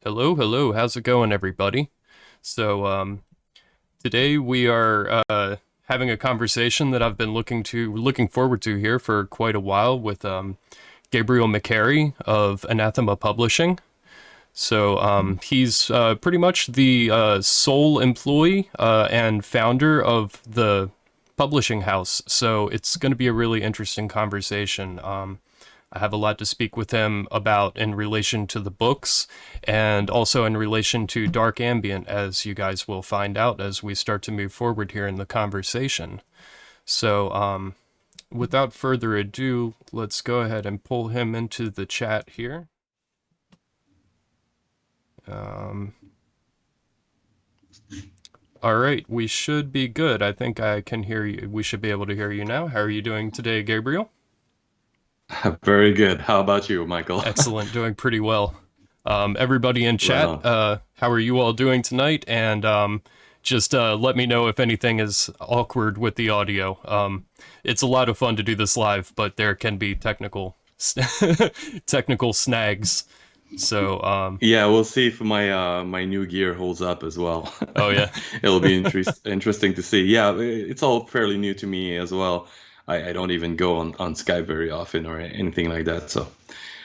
Hello, hello. How's it going, everybody? So today we are having a conversation that I've been looking forward to here for quite a while with Gabriel McCaughry of Anathema Publishing. So he's pretty much the sole employee and founder of the publishing house. So it's going to be a really interesting conversation. I have a lot to speak with him about in relation to the books and also in relation to dark ambient, as you guys will find out as we start to move forward here in the conversation. So without further ado, let's go ahead and pull him into the chat here. Um, all right, we should be good. I think I can hear you. We should be able to hear you now. How are you doing today, Gabriel? Very good. How about you, Michael? Excellent, doing pretty well. Everybody in Right chat, on. how are you all doing tonight? And just let me know if anything is awkward with the audio. It's a lot of fun to do this live, but there can be technical snags. So Yeah, we'll see if my new gear holds up as well. oh yeah, It'll be interesting to see. Yeah, it's all fairly new to me as well. I don't even go on Skype very often or anything like that. So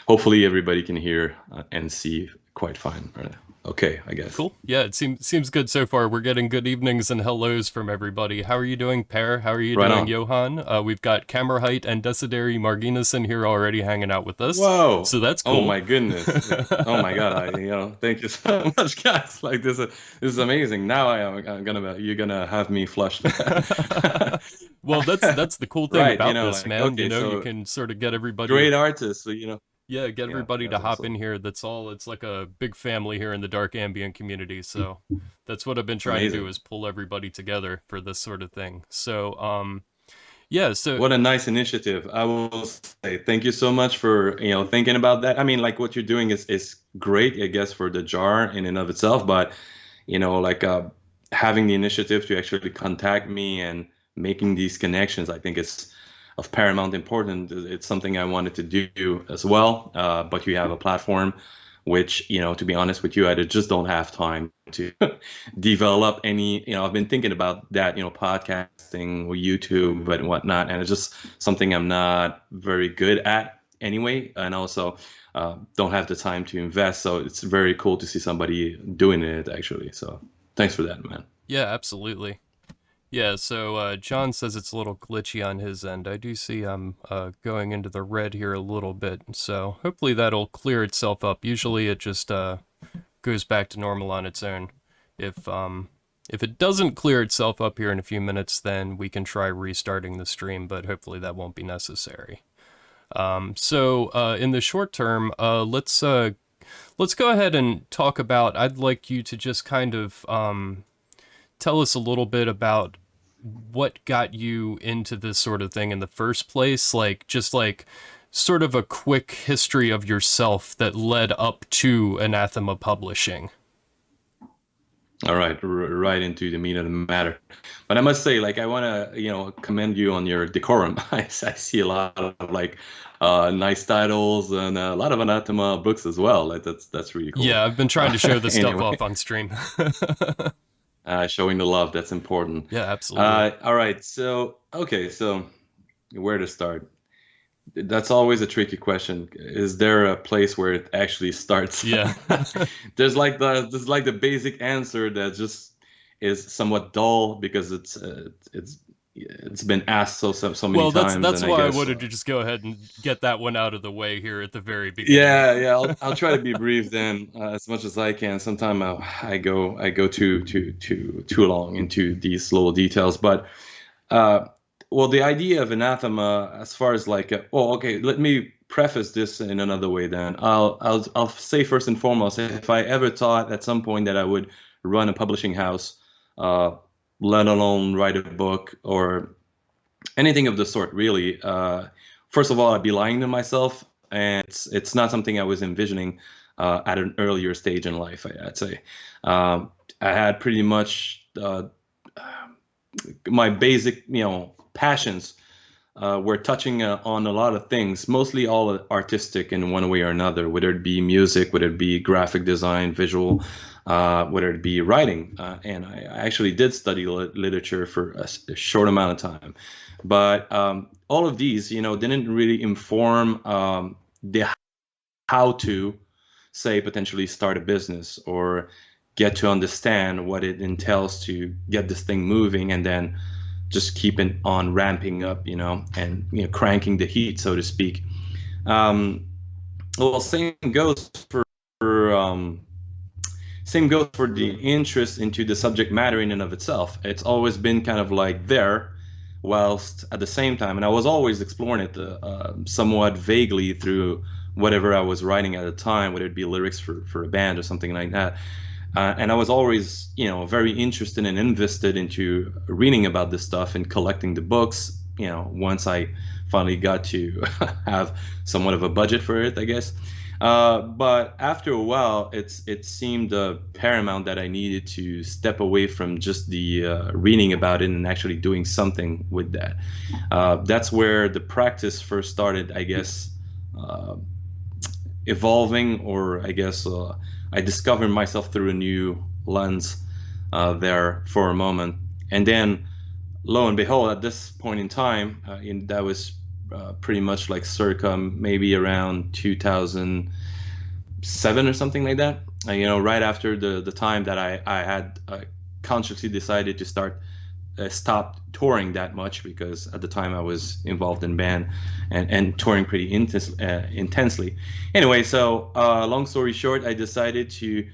hopefully everybody can hear and see quite fine. Right. Okay, I guess. cool. Yeah, it seems good so far. We're getting good evenings and hellos from everybody. How are you doing, Per? How are you Right doing, on. Johan? We've got Camera and Desideri Marginus in here already hanging out with us, Whoa. so that's Oh cool. my goodness. Oh my God. Thank you so much, guys. Like this is amazing. Now I'm gonna you're gonna have me flushed. Well, that's the cool thing Right, about this, like man. okay, You so can sort of get everybody, great artists, so, yeah, get yeah, everybody to that's hop awesome. in here. It's like a big family here in the dark ambient community. So that's what I've been trying to do Amazing. is pull everybody together for this sort of thing. So yeah, so What a nice initiative. I will say thank you so much for, thinking about that. I mean, like what you're doing is great, I guess, for the jar in and of itself, but like having the initiative to actually contact me and making these connections, I think is of paramount importance. It's something I wanted to do as well, but you have a platform which, to be honest with you, I just don't have time to develop any, I've been thinking about that, podcasting or YouTube and whatnot, and it's just something I'm not very good at anyway, and also don't have the time to invest. So it's very cool to see somebody doing it actually. So thanks for that, man. yeah, absolutely. Yeah, so John says it's a little glitchy on his end. I do see I'm going into the red here a little bit, so hopefully that'll clear itself up. Usually it just goes back to normal on its own. If it doesn't clear itself up here in a few minutes, then we can try restarting the stream, but hopefully that won't be necessary. So in the short term, let's go ahead and talk about. I'd like you to just kind of tell us a little bit about what got you into this sort of thing in the first place, like just like sort of a quick history of yourself that led up to Anathema Publishing. All right, right into the meat of the matter. But I must say, like, I want to, commend you on your decorum. I see a lot of like nice titles and a lot of anathema books as well. Like, that's really cool. Yeah, I've been trying to show this stuff Anyway, off on stream. showing the love, that's important. Yeah, absolutely. All right, so okay, so where to start? That's always a tricky question. Is there a place where it actually starts? Yeah. There's like the basic answer that just is somewhat dull because it's been asked so many Well, that's times, that's and I why I guess wanted to just go ahead and get that one out of the way here at the very beginning. yeah. I'll try to be brief then, as much as I can. Sometimes I go too long into these little details, but uh, well, the idea of anathema, as far as like, oh, okay, let me preface this in another way. Then I'll say first and foremost, if I ever thought at some point that I would run a publishing house, uh, let alone write a book or anything of the sort, really, first of all, I'd be lying to myself, and it's not something I was envisioning at an earlier stage in life. I'd say I had pretty much my basic, passions we're touching on a lot of things, mostly all artistic in one way or another, whether it be music, whether it be graphic design, visual, whether it be writing. And I actually did study literature for a short amount of time. But all of these, didn't really inform the how to, say, potentially start a business or get to understand what it entails to get this thing moving and then just keeping on ramping up, and cranking the heat, so to speak. Um, well, same goes for the interest into the subject matter in and of itself. It's always been kind of like there, whilst at the same time, and I was always exploring it somewhat vaguely through whatever I was writing at the time, whether it be lyrics for a band or something like that. And I was always, very interested and invested into reading about this stuff and collecting the books. Once I finally got to have somewhat of a budget for it, I guess. But after a while, it seemed paramount that I needed to step away from just the reading about it and actually doing something with that. That's where the practice first started, I guess, uh, evolving, or I guess I discovered myself through a new lens there for a moment. And then, lo and behold, at this point in time, that was pretty much like circa maybe around 2007 or something like that. Right after the time that I had consciously decided to stop touring that much, because at the time I was involved in band and touring pretty intensely. Anyway, so long story short, I decided to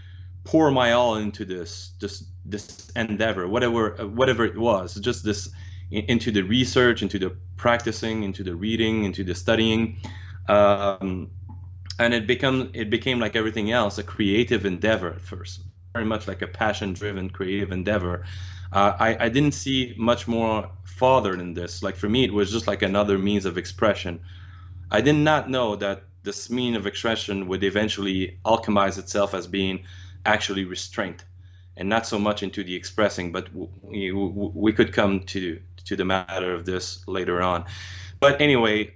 pour my all into this endeavor, whatever it was, just this into the research, into the practicing, into the reading, into the studying. Um, and it became like everything else, a creative endeavor at first, very much like a passion driven creative endeavor. I didn't see much more farther than this. Like for me, it was just like another means of expression. I did not know that this mean of expression would eventually alchemize itself as being actually restraint, and not so much into the expressing. But we could come to the matter of this later on. But anyway,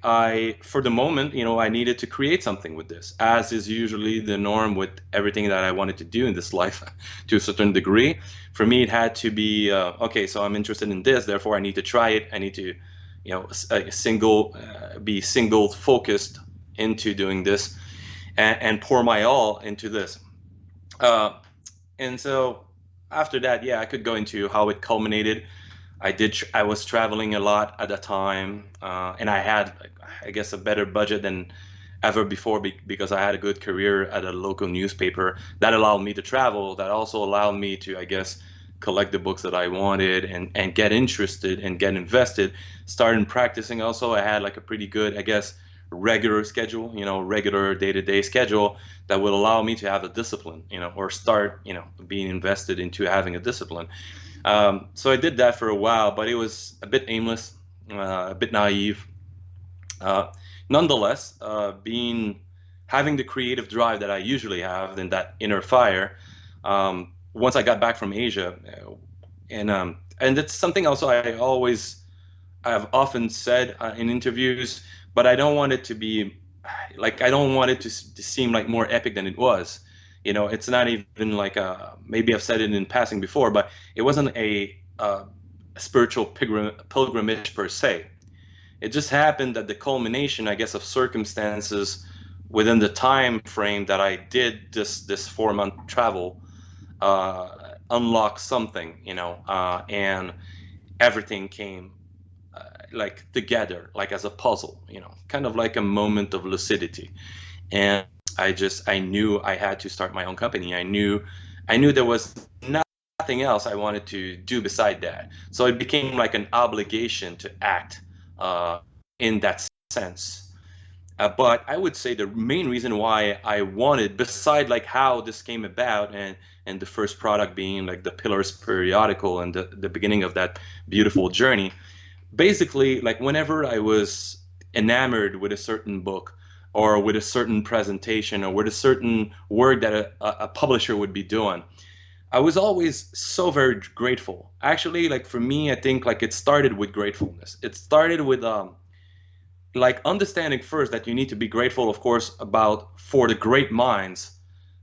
for the moment, I needed to create something with this, as is usually the norm with everything that I wanted to do in this life to a certain degree. For me, it had to be, okay, so I'm interested in this, therefore I need to try it. I need to, be single focused into doing this, and pour my all into this. Uh, and so after that, yeah, I could go into how it culminated. I was traveling a lot at the time, and I had, I guess, a better budget than ever before, because I had a good career at a local newspaper that allowed me to travel. That also allowed me to, I guess, collect the books that I wanted and get interested and get invested. Started practicing also. I had like a pretty good, I guess, regular schedule, regular day-to-day schedule that would allow me to have a discipline, or start, being invested into having a discipline. So I did that for a while, but it was a bit aimless, a bit naive. Uh, Nonetheless, being having the creative drive that I usually have, and that inner fire, once I got back from Asia, and it's something also I've often said in interviews, but I don't want it to be like, I don't want it to seem like more epic than it was. It's not even like maybe I've said it in passing before, but it wasn't a spiritual pilgrimage per se. It just happened that the culmination, I guess, of circumstances within the time frame that I did this 4 month travel unlocked something, and everything came like together, like as a puzzle, kind of like a moment of lucidity. And I knew I had to start my own company. I knew there was nothing else I wanted to do beside that. So it became like an obligation to act uh, in that sense. But I would say the main reason why I wanted, beside like how this came about, and the first product being like the Pillars periodical, and the beginning of that beautiful journey, basically, like whenever I was enamored with a certain book, or with a certain presentation, or with a certain work that a publisher would be doing, I was always so very grateful. Actually, like for me, I think like it started with gratefulness. It started with like understanding first that you need to be grateful, of course, about for the great minds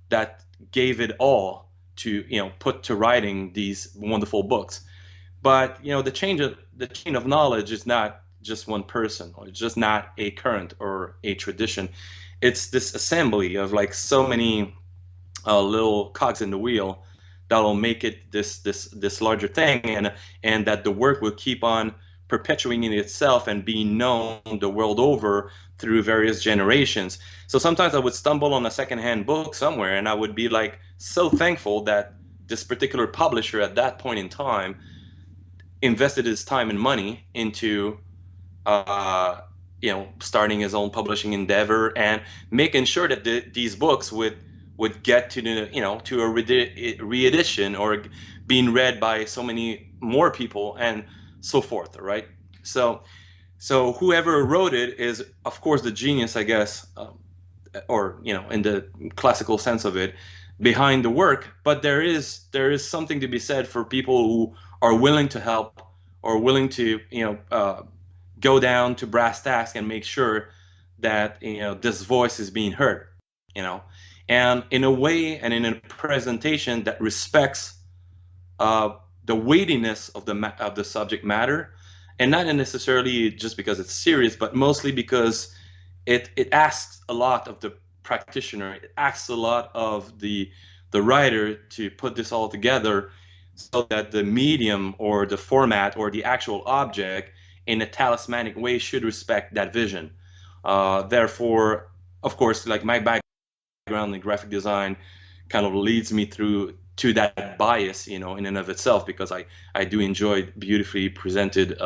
that gave it all to, put to writing these wonderful books. But the chain of knowledge is not just one person, or it's just not a current or a tradition. It's this assembly of like so many little cogs in the wheel that'll make it this larger thing, and that the work will keep on perpetuating itself and being known the world over through various generations. So sometimes I would stumble on a secondhand book somewhere, and I would be like so thankful that this particular publisher at that point in time invested his time and money into uh, starting his own publishing endeavor and making sure that these books would get to the to a reedition or being read by so many more people and so forth, right? So whoever wrote it is of course the genius, I guess, or in the classical sense of it, behind the work. But there is something to be said for people who are willing to help or willing to go down to brass tacks and make sure that this voice is being heard, you know, and in a way and in a presentation that respects uh, the weightiness of the subject matter, and not necessarily just because it's serious, but mostly because it asks a lot of the practitioner. It asks a lot of the writer to put this all together so that the medium or the format or the actual object in a talismanic way should respect that vision. Therefore, of course, like my background in graphic design kind of leads me through to that bias, in and of itself, because I do enjoy beautifully presented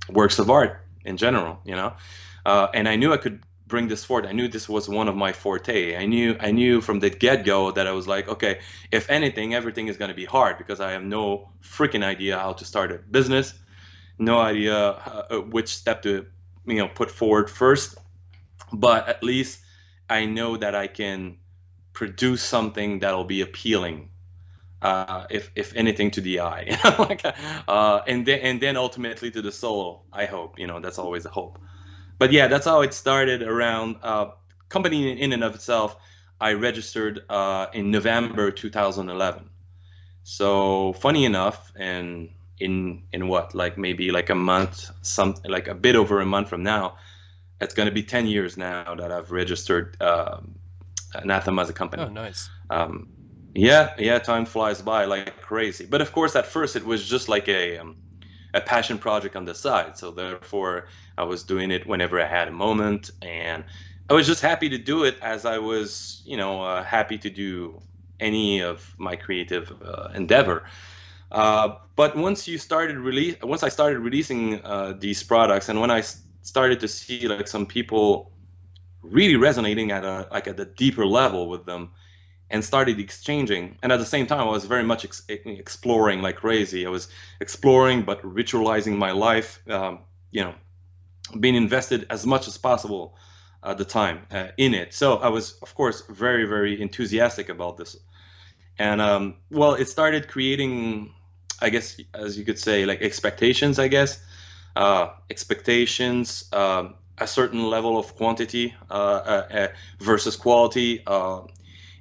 works of art in general, and I knew I could bring this forward. I knew this was one of my forte. I knew from the get-go that I was like, okay, if anything, everything is going to be hard because I have no freaking idea how to start a business, no idea which step to put forward first, but at least I know that I can produce something that'll be appealing, if anything, to the eye, like, and then ultimately to the soul. I hope, that's always a hope. But yeah, that's how it started around company in and of itself. I registered in November 2011. So funny enough, and in what, like maybe like a month, something like a bit over a month from now, it's going to be 10 years now that I've registered Anathema as a Oh, company. nice. Um, yeah, yeah, time flies by like crazy. But of course, at first it was just like a passion project on the side. So therefore, I was doing it whenever I had a moment, and I was just happy to do it as I was, happy to do any of my creative endeavor. But once I started releasing these products, and when I started to see like some people really resonating at a deeper level with them, and started exchanging. And at the same time, I was very much exploring like crazy. I was exploring, but ritualizing my life, you know, being invested as much as possible at the time in it. So I was, of course, very, very enthusiastic about this. And well, it started creating, I guess, as you could say, like expectations, I guess, expectations, a certain level of quantity versus quality.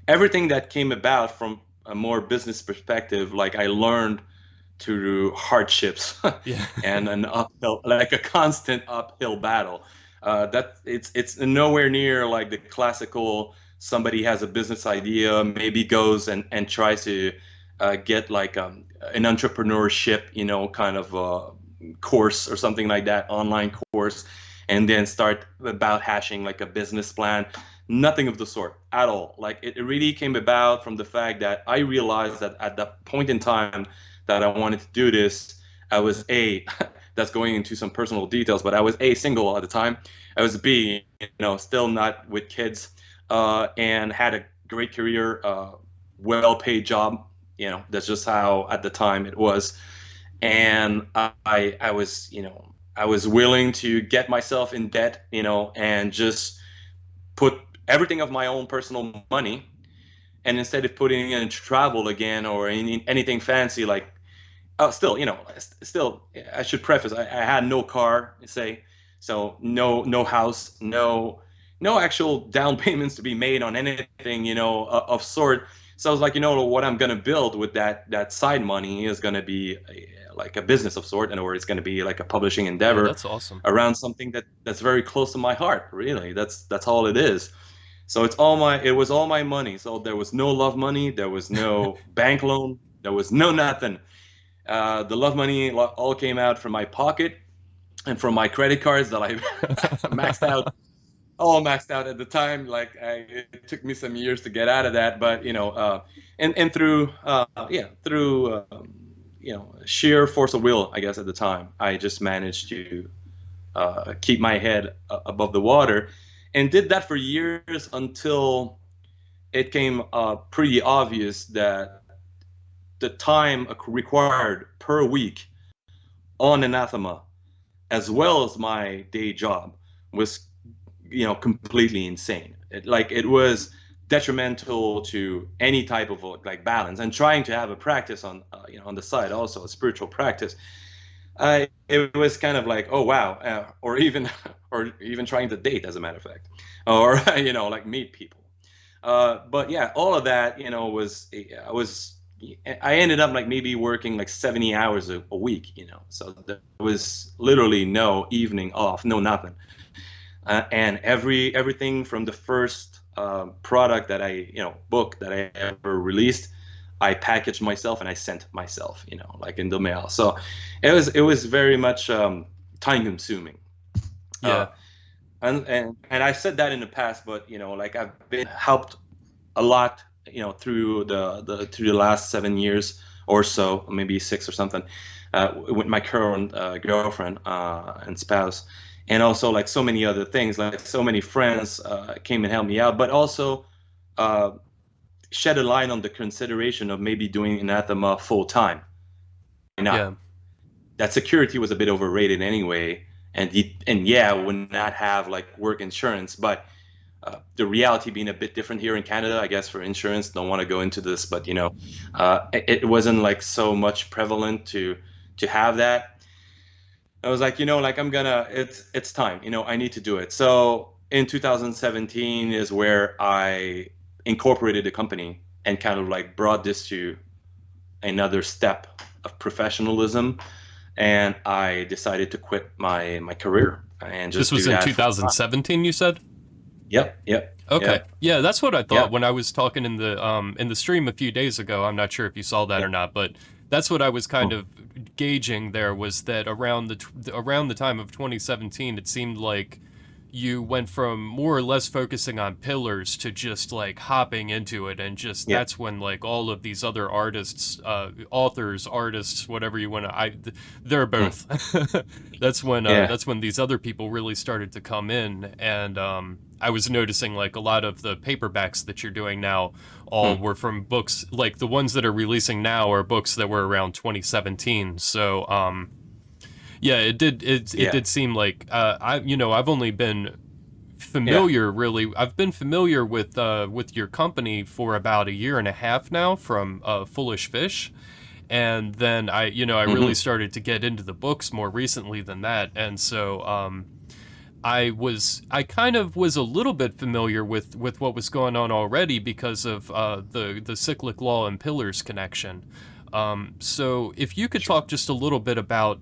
Everything that came about from a more business perspective, like I learned through hardships Yeah. and an uphill, like a constant uphill battle. That it's nowhere near like the classical. Somebody has a business idea, maybe goes and tries to get like an entrepreneurship, kind of course or something like that, online course, and then start about hashing like a business plan. Nothing of the sort at all. Like it really came about from the fact that I realized that at that point in time that I wanted to do this, I was a that's going into some personal details, but I was a single at the time. I was b still not with kids, and had a great career, well-paid job. That's just how at the time it was, and I was willing to get myself in debt, and just put everything of my own personal money, and instead of putting it in travel again or anything fancy, like, still, still, I should preface, I had no car, say, So no house, no actual down payments to be made on anything, of sort. So I was like, what I'm gonna build with that side money is gonna be like a business of sort, or it's gonna be like a publishing Yeah, endeavor that's awesome. around something that's very close to my heart. Really, that's all it is. So it was all my money. So there was no love money, there was no bank loan, there was no nothing. The love money all came out from my pocket and from my credit cards that I maxed out, all maxed out at the time. It took me some years to get out of that, but and through through sheer force of will, I guess at the time, I just managed to keep my head above the water, and did that for years until it came pretty obvious that the time required per week on Anathema, as well as my day job, was completely insane. It was detrimental to any type of like balance, and trying to have a practice on on the side, also a spiritual practice. It was kind of like, oh wow, or even or even trying to date, as a matter of fact, or like meet people. But yeah, all of that, I ended up like maybe working like 70 hours a week, so there was literally no evening off, no nothing. And everything from the first product that book that I ever released, I packaged myself and I sent myself, like in the mail. So it was very much time consuming. Yeah. And I said that in the past, but like I've been helped a lot, through the last 7 years or so, maybe six or something, with my current girlfriend and spouse, and also like so many other things, like so many friends came and helped me out, but also uh, shed a light on the consideration of maybe doing Anathema full time. Why Yeah. not? That security was a bit overrated anyway, and yeah, would not have like work insurance, but the reality being a bit different here in Canada, I guess, for insurance. Don't want to go into this, but it wasn't like so much prevalent to have that. I was like, like it's time. I need to do it. So in 2017 is where I incorporated the company and kind of like brought this to another step of professionalism, and I decided to quit my career and This just was do in that full time. 2017, you said? Yep, yep, Okay. yep, Yeah, that's what I thought yep. when I was talking in the stream a few days ago. I'm not sure if you saw that or Yep. not, but that's what I was kind Mm. of gauging there, was that around the time of 2017, it seemed like you went from more or less focusing on pillars to just like hopping into it, and just Yeah. that's when like all of these other artists, authors, artists, whatever you want to, they're Mm. both. Yeah. That's when these other people really started to come in, and I was noticing like a lot of the paperbacks that you're doing now all Mm. were from books, like the ones that are releasing now are books that were around 2017. So yeah, it Yeah. did seem like I've only been Yeah. familiar, really. I've been familiar with your company for about a year and a half now from Foolish Fish, and then I really Hmm. started to get into the books more recently than that, and so I kind of was a little bit familiar with what was going on already because of the Cyclic Law and Pillars connection. So if you could Sure. talk just a little bit about,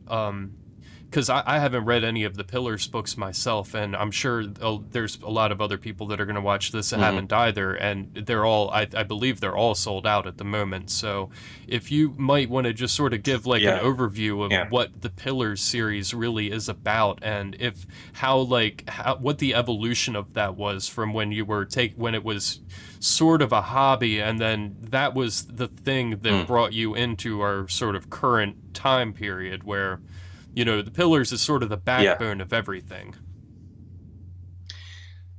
because I haven't read any of the Pillars books myself, and I'm sure there's a lot of other people that are going to watch this that Hmm. haven't either, and they're all, I believe they're all sold out at the moment. So if you might want to just sort of give like an Yeah. overview of Yeah. what the Pillars series really is about, and if how what the evolution of that was from when you were when it was sort of a hobby, and then that was the thing that Mm. brought you into our sort of current time period where the pillars is sort of the Yeah. backbone of everything.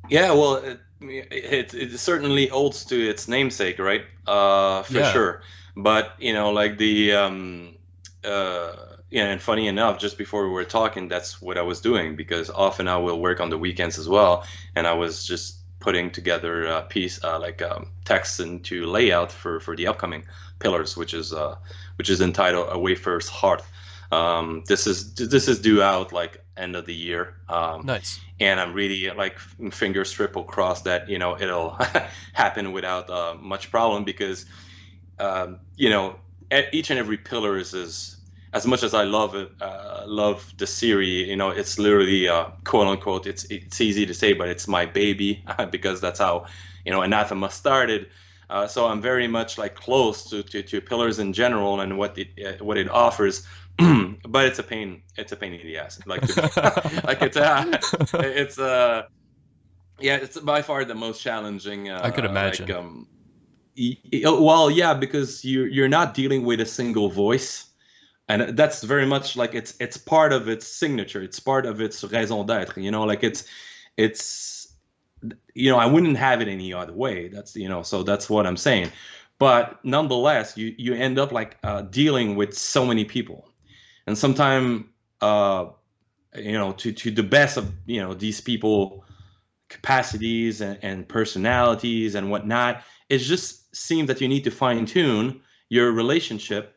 Yeah. Well, it certainly holds to its namesake, right? For Yeah. sure. But like and funny enough, just before we were talking, that's what I was doing, because often I will work on the weekends as well, and I was just putting together a piece, like text into layout for the upcoming pillars, which is entitled A Wayfarer's Heart. This is due out like end of the year. Nice. And I'm really like fingers triple crossed that it'll happen without much problem because each and every pillar is as much as I love it, love the series. It's literally quote unquote. It's easy to say, but it's my baby because that's how Anathema started. So I'm very much like close to pillars in general and what it offers. But it's a pain. It's a pain in the ass. Like to be like it's yeah, it's by far the most challenging. I could imagine. Well, yeah, because you're not dealing with a single voice, and that's very much like it's part of its signature. It's part of its raison d'être. Like it's I wouldn't have it any other way. So that's what I'm saying. But nonetheless, you end up like dealing with so many people, and sometimes to the best of these people capacities and personalities and whatnot. It just seems that you need to fine tune your relationship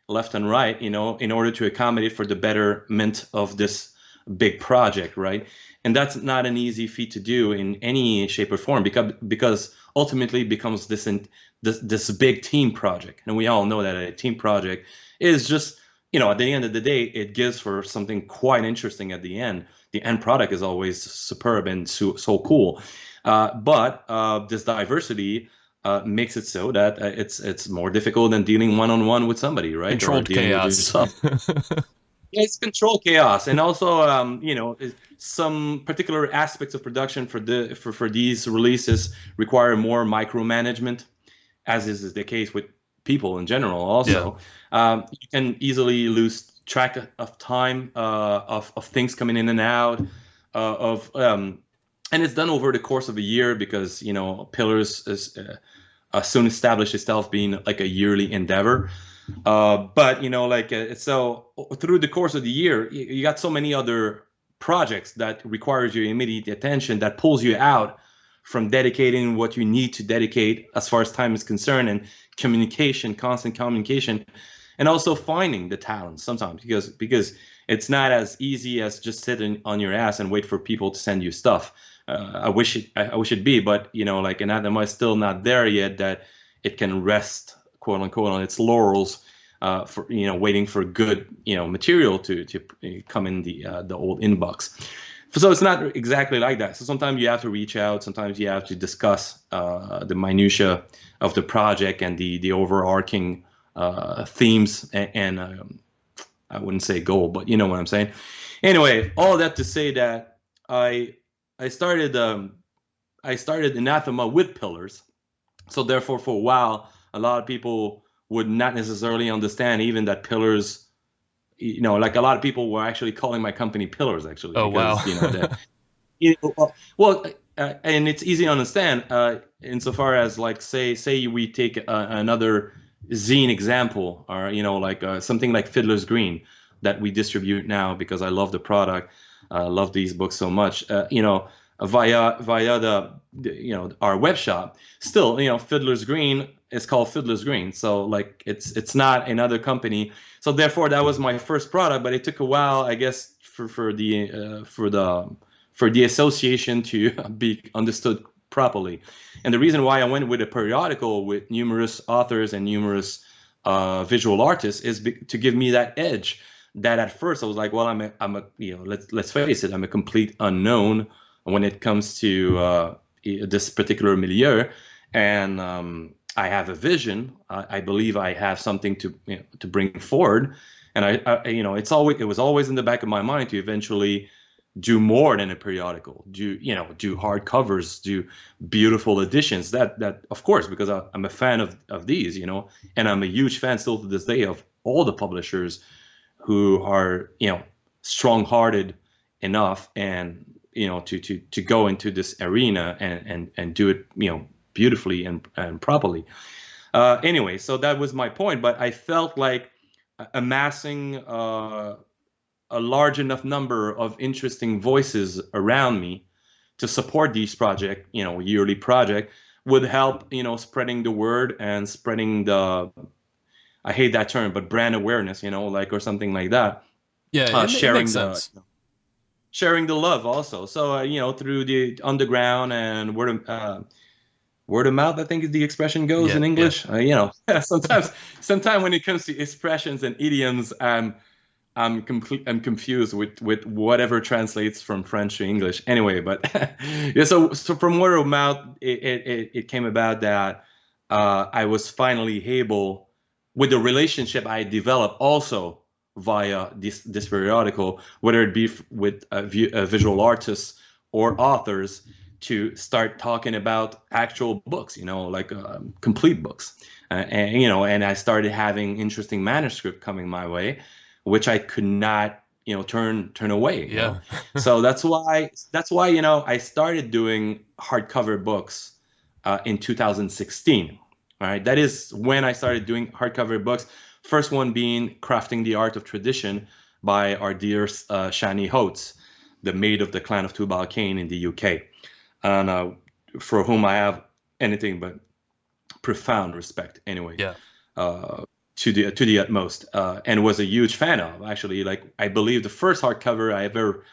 left and right, in order to accommodate for the betterment of this big project, right? And that's not an easy feat to do in any shape or form because ultimately it becomes this big team project, and we all know that a team project is just at the end of the day it gives for something quite interesting at the end. The end product is always superb and so cool, but this diversity makes it so that it's more difficult than dealing one-on-one with somebody, right? Or Controlled dealing with chaos. yourself. Yeah, it's control chaos, and also some particular aspects of production for these releases require more micromanagement, as is the case with people in general. Yeah. Also, you can easily lose track of time, of things coming in and out, of and it's done over the course of a year because Pillars is soon established itself being like a yearly endeavor. But so through the course of the year, you got so many other projects that requires your immediate attention that pulls you out from dedicating what you need to dedicate as far as time is concerned, and communication, constant communication, and also finding the talent sometimes because it's not as easy as just sitting on your ass and wait for people to send you stuff. I wish it'd be, but like Anathema is still not there yet that it can rest, quote unquote, on its laurels, for waiting for good material to come in the old inbox. So it's not exactly like that. So sometimes you have to reach out. Sometimes you have to discuss the minutia of the project and the overarching themes and I wouldn't say goal, but you know what I'm saying. Anyway, all that to say that I I started I started Anathema with pillars. So therefore, for a while, a lot of people would not necessarily understand even that pillars. Like a lot of people were actually calling my company Pillars actually Oh wow. because that and it's easy to understand insofar as like say we take another zine example, or like something like Fiddler's Green that we distribute now because I love the product, love these books so much, via our web shop. Still, Fiddler's Green is called Fiddler's Green, so like it's not another company. So therefore that was my first product, but it took a while, I guess, for the association to be understood properly. And the reason why I went with a periodical with numerous authors and numerous visual artists is to give me that edge. That at first I was like, well, I'm a let's face it, I'm a complete unknown when it comes to this particular milieu, and I have a vision. I believe I have something to bring forward, and it was always in the back of my mind to eventually do more than a periodical, do hardcovers, do beautiful editions. That of course, because I'm a fan of these, and I'm a huge fan still to this day of all the publishers who are strong-hearted enough and to go into this arena and do it beautifully and properly. Anyway, so that was my point, but I felt like amassing a large enough number of interesting voices around me to support these project, yearly project, would help, spreading the word and spreading the, I hate that term, but brand awareness, like, or something like that. Yeah, it makes sense. Sharing the love also. So through the underground and word of mouth, I think is the expression goes Yeah, in yeah. English. Sometimes when it comes to expressions and idioms, I'm confused with whatever translates from French to English. Anyway, but yeah. So from word of mouth, it came about that I was finally able, with the relationship I developed also via this periodical, whether it be with visual artists or authors, to start talking about actual books, like complete books, and I started having interesting manuscript coming my way, which I could not, turn away. Yeah. So that's why I started doing hardcover books in 2016. All right, that is when I started doing hardcover books. First one being Crafting the Art of Tradition by our dear Shani Holtz, the maid of the Clan of Tubal Cain in the UK, and for whom I have anything but profound respect. Anyway, Yeah. uh, to the utmost, and was a huge fan of. Actually, like, I believe the first hardcover I ever,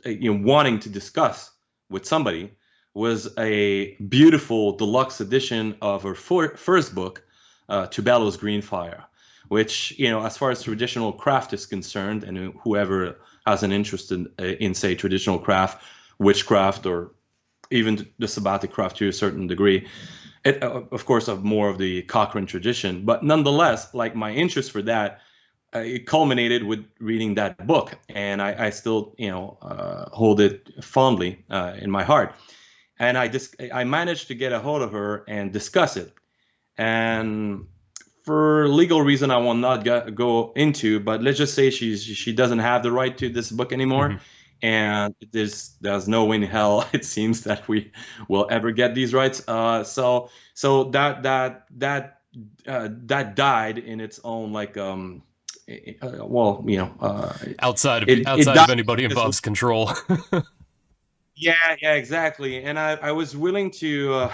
wanting to discuss with somebody, was a beautiful deluxe edition of her first book, Tubelo's Green Fire, which, as far as traditional craft is concerned, and whoever has an interest in say traditional craft, witchcraft, or even the sabbatic craft to a certain degree, of course, of more of the Cochrane tradition, but nonetheless, like, my interest for that, it culminated with reading that book, and I still, hold it fondly in my heart. And I managed to get a hold of her and discuss it. And for legal reason, I will not go into, but let's just say she doesn't have the right to this book anymore, Hmm. and there's no way in hell it seems that we will ever get these rights. So that died in its own, like, well, it Outside of died anybody because, involved's control. yeah, exactly. And I was willing to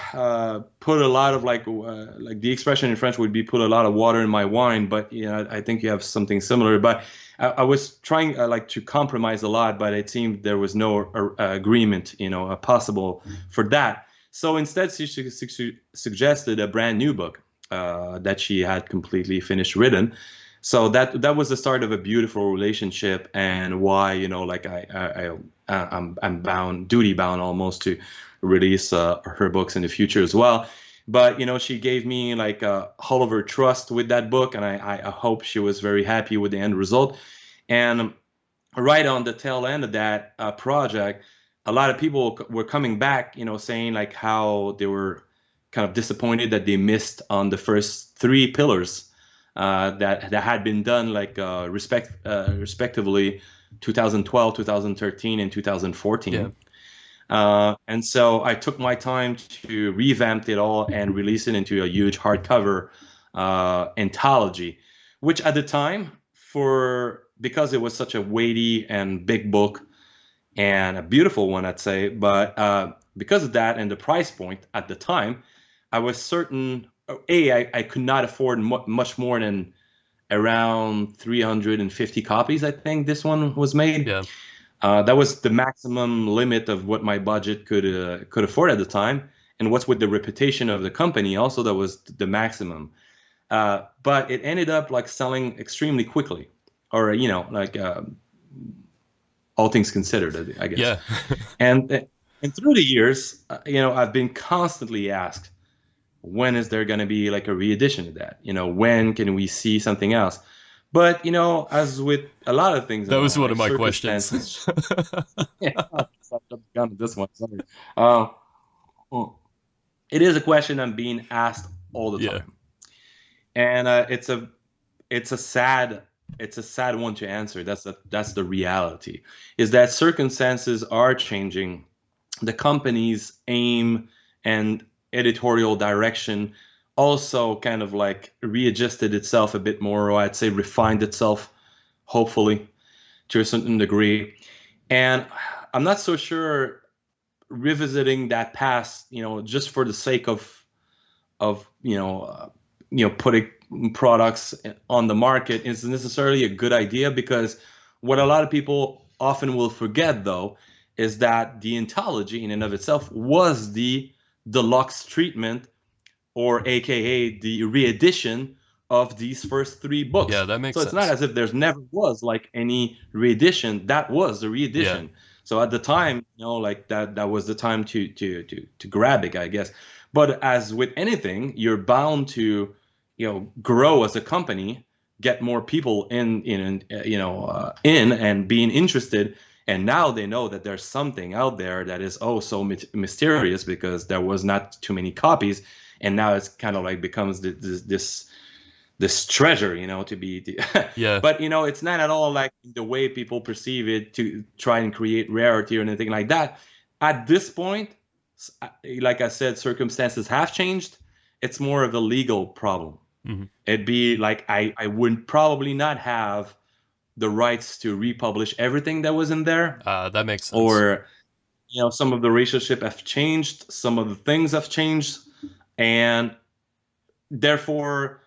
put a lot of, like the expression in French would be put a lot of water in my wine, but I think you have something similar. But I was trying, like, to compromise a lot, but it seemed there was no agreement, possible for that. So instead, she suggested a brand new book that she had completely finished written. So that was the start of a beautiful relationship, and why, like, I'm bound, duty bound almost, to release her books in the future as well. But she gave me, like, all of her trust with that book, and I hope she was very happy with the end result. And right on the tail end of that project, a lot of people were coming back, saying, like, how they were kind of disappointed that they missed on the first three pillars that had been done, like, respectively 2012, 2013, and Yeah. 2014. And so I took my time to revamp it all and release it into a huge hardcover anthology, which at the time, for because it was such a weighty and big book and a beautiful one, I'd say, but because of that and the price point at the time, I was certain, I could not afford much more than around 350 copies. I think this one was made. Yeah. That was the maximum limit of what my budget could afford at the time, and what's with the reputation of the company, also that was the maximum. But it ended up, like, selling extremely quickly, or like, all things considered, I guess. Yeah. And through the years, I've been constantly asked, when is there going to be, like, a re-edition of that? When can we see something else? But as with a lot of things That in was one life, of my questions. circumstances. Yeah, I jumped the gun on this one. Sorry. Uh, well, it is a question I'm being asked all the Yeah. time, and it's a sad one to answer. That's the reality. Is that circumstances are changing, the company's aim and editorial direction also kind of, like, readjusted itself a bit more, or I'd say refined itself, hopefully, to a certain degree. And I'm not so sure revisiting that past, just for the sake of putting products on the market isn't necessarily a good idea, because what a lot of people often will forget, though, is that the anthology in and of itself was the deluxe treatment, or AKA the reedition of these first three Yeah, books. that makes So it's not sense. as if there's never was like any reedition. That was the Yeah. reedition. So at the time, like that was the time to grab it, I guess. But as with anything, you're bound to, grow as a company, get more people in and being interested. And now they know that there's something out there that is oh so mysterious, because there was not too many copies, and now it's kind of like becomes this treasure, to be. Yeah. But it's not at all like the way people perceive it, to try and create rarity or anything like that. At this point, like I said, circumstances have changed. It's more of a legal problem. Hmm. It'd be like I would probably not have the rights to republish everything that was in there, That makes sense. or some of the relationship have changed, some of the things have changed, and therefore,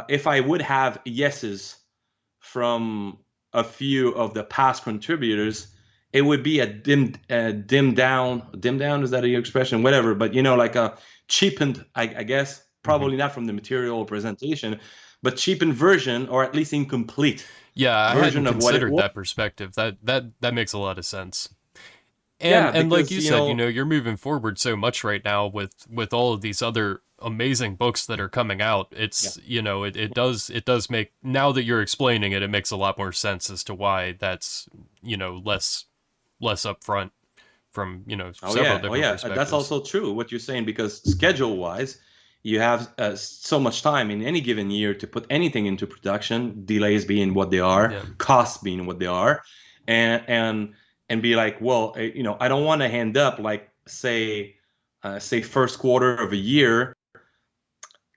if I would have yeses from a few of the past contributors, it would be a dimmed down. Is that a expression? Whatever, but like a cheapened, I guess, Hmm. probably not from the material presentation, but cheapened version, or at least incomplete Yeah, I hadn't version of what it considered was. that perspective. That makes a lot of sense. Yeah, And like because you said, you're moving forward so much right now with all of these other amazing books that are coming out. yeah. It's, it does make, now that you're explaining it, it makes a lot more sense as to why that's, less upfront from, several Oh different yeah, that's perspectives. also true what you're saying, because schedule-wise, you have so much time in any given year to put anything into production. Delays being what they are, Yeah. costs being what they are, and be like, well, I don't want to end up like say first quarter of a year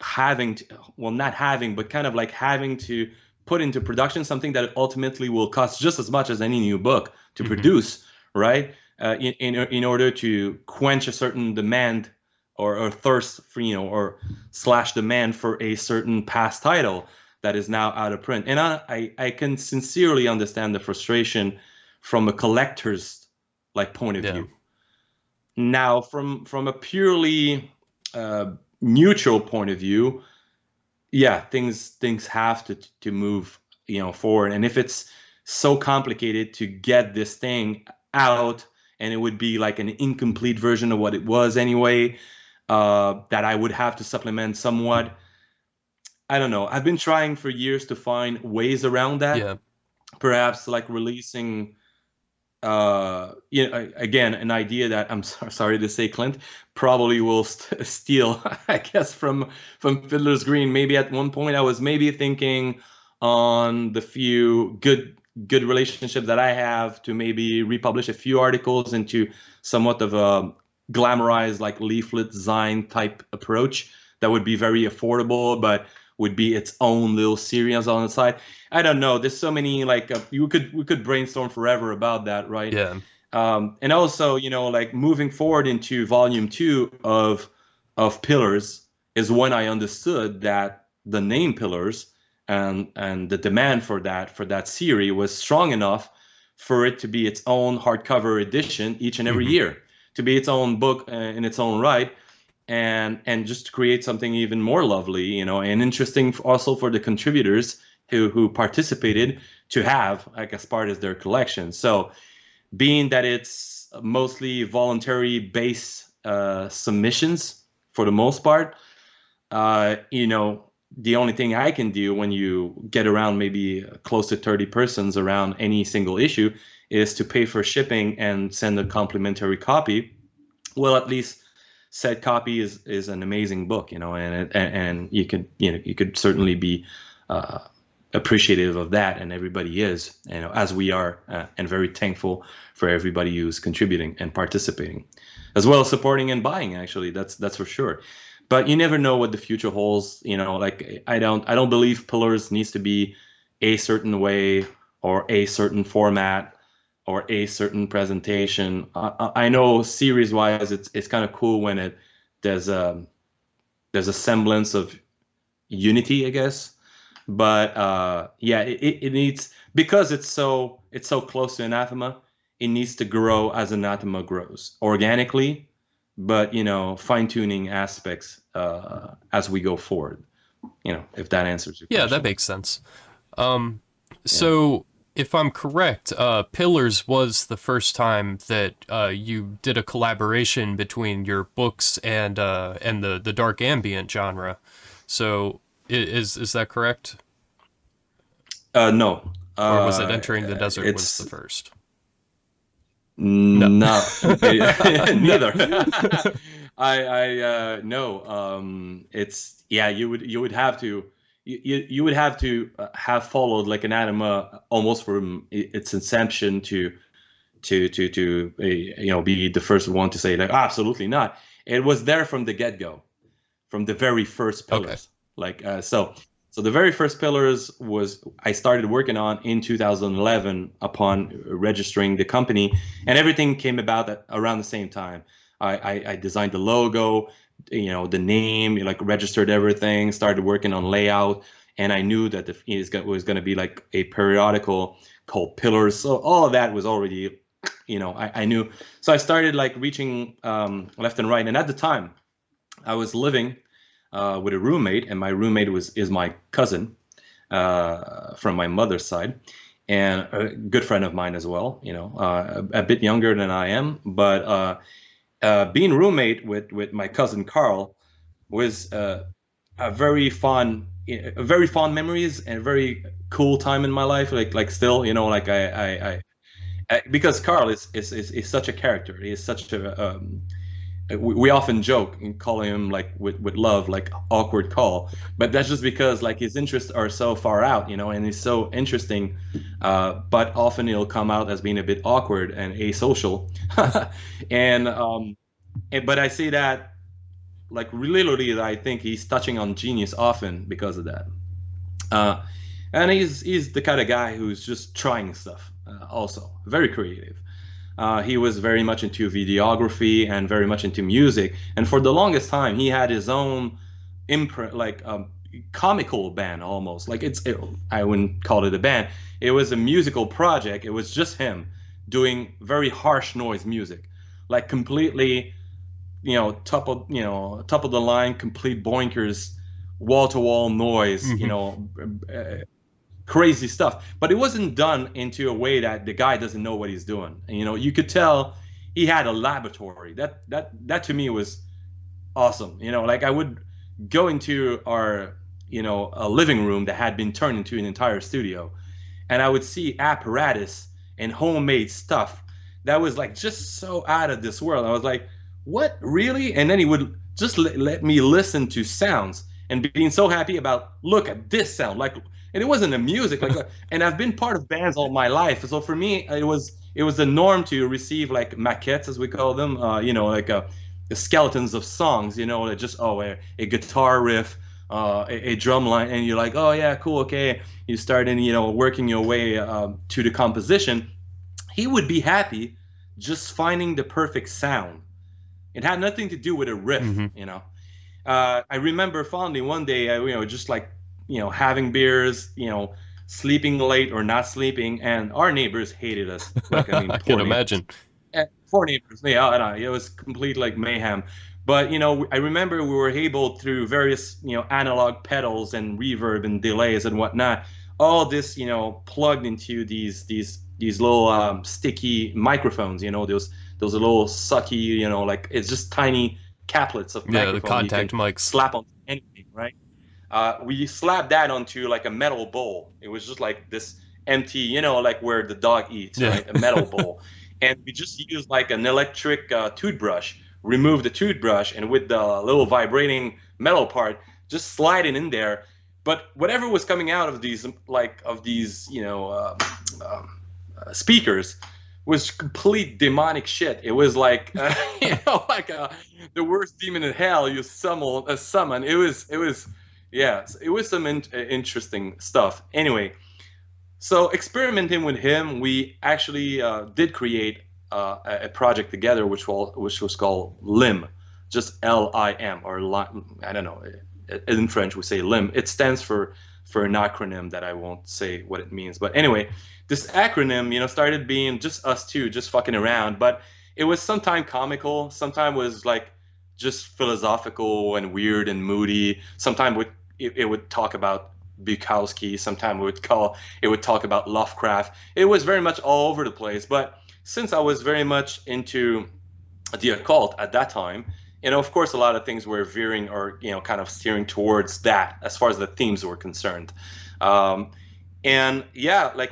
having to, well, not having, but kind of like having to put into production something that ultimately will cost just as much as any new book to Hmm. produce, right? In order to quench a certain demand, or thirst for, or slash demand for a certain past title that is now out of print. And I can sincerely understand the frustration from a collector's like point of Yeah. view. Now, from a purely uh, neutral point of view, yeah, things have to move, forward. And if it's so complicated to get this thing out, and it would be like an incomplete version of what it was anyway, that I would have to supplement somewhat. I don't know. I've been trying for years to find ways around that. Yeah. Perhaps like releasing, again, an idea that I'm sorry to say, Clint, probably will steal, I guess, from Fiddler's Green. Maybe at one point I was maybe thinking on the few good relationships that I have, to maybe republish a few articles into somewhat of a glamorized like leaflet design type approach that would be very affordable, but would be its own little series on the side. I don't know. There's so many like we could brainstorm forever about that, right? Yeah. And also, like moving forward into volume two of Pillars is when I understood that the name Pillars and the demand for that series was strong enough for it to be its own hardcover edition each and every Hmm. year, to be its own book in its own right, and just create something even more lovely, and interesting also for the contributors who participated to have like as part of their collection. So being that it's mostly voluntary base submissions for the most part, the only thing I can do when you get around maybe close to 30 persons around any single issue is to pay for shipping and send a complimentary copy. Well, at least said copy is an amazing book, and you could certainly be uh, appreciative of that, and everybody is, as we are, and very thankful for everybody who's contributing and participating, as well as supporting and buying. Actually, that's for sure. But you never know what the future holds. Like I don't believe Pillars needs to be a certain way, or a certain format, or a certain presentation. I know series wise, it's kind of cool when there's a there's a semblance of unity, I guess. But yeah, it needs, because it's so close to Anathema. It needs to grow as Anathema grows organically, but fine tuning aspects as we go forward. If that answers your Yeah, that question. makes sense. Um, Yeah. so if I'm correct, Pillars was the first time that you did a collaboration between your books and the dark ambient genre. So is that correct? No. Or was it Entering the Desert was the It's first? No. no, No. neither. No. It's, yeah. You would have to you would have to have followed like an anima almost from its inception to be the first one to say like absolutely not. It was there from the get go, from the very first Okay. pillars. Like so the very first pillars was I started working on in 2011 upon registering the company, and everything came about around the same time. I designed the logo, the name, like registered everything, started working on layout, and I knew that it was going to be like a periodical called Pillars. So all of that was already, I knew. So I started like reaching left and right, and at the time I was living with a roommate, and my roommate is my cousin from my mother's side, and a good friend of mine as well. A bit younger than I am, but being roommate with my cousin Carl was very fond memories and a very cool time in my life. Like still, like because Carl is such a character. He is such a we often joke and call him like with love like awkward call, but that's just because like his interests are so far out, and he's so interesting, but often he'll come out as being a bit awkward and asocial. But I see that like literally I think he's touching on genius often because of that. uh, and he's the kind of guy who's just trying stuff, also very creative. He was very much into videography and very much into music. And for the longest time, he had his own imprint, like comical band almost. I wouldn't call it a band. It was a musical project. It was just him doing very harsh noise music, like completely, top of the line, complete boinkers, wall to wall noise, Hmm. crazy stuff. But it wasn't done into a way that the guy doesn't know what he's doing. And, you could tell he had a laboratory. That to me was awesome. Like I would go into our, a living room that had been turned into an entire studio, and I would see apparatus and homemade stuff that was like just so out of this world. I was like, what, really? And then he would just let me listen to sounds and being so happy about, look at this sound, like, and it wasn't the music, like, and I've been part of bands all my life, so for me it was the norm to receive like maquettes, as we call them, like the skeletons of songs, that just, a guitar riff, a drum line, and you're like, oh yeah, cool, okay. You start in, working your way to the composition. He would be happy just finding the perfect sound. It had nothing to do with a riff. Hmm. I remember fondly one day, just like, having beers, sleeping late or not sleeping, and our neighbors hated us. Like, I mean, I can poor neighbors. imagine. Poor neighbors. Yeah, I know, it was complete like mayhem. But I remember we were able, through various analog pedals and reverb and delays and whatnot, all this plugged into these little sticky microphones. Those little sucky, like it's just tiny caplets of Yeah, the microphone you contact can mics. slap on anything, right? We slapped that onto like a metal bowl. It was just like this empty, like where the dog eats, Yeah. right? A metal bowl. And we just used like an electric toothbrush, remove the toothbrush, and with the little vibrating metal part, just slide it in there. But whatever was coming out of these, speakers was complete demonic shit. It was like, like the worst demon in hell you summon. Yeah, it was some interesting stuff. Anyway, so experimenting with him, we actually did create a project together, which was called Lim, just Lim, or I don't know. in French we say LIM. It stands for an acronym that I won't say what it means. But anyway, this acronym, started being just us two, just fucking around. But it was sometimes comical, sometimes was like just philosophical and weird and moody. Sometimes it would talk about Bukowski. Sometimes it would talk about Lovecraft. It was very much all over the place. But since I was very much into the occult at that time, of course, a lot of things were veering or kind of steering towards that as far as the themes were concerned. Um, and yeah, like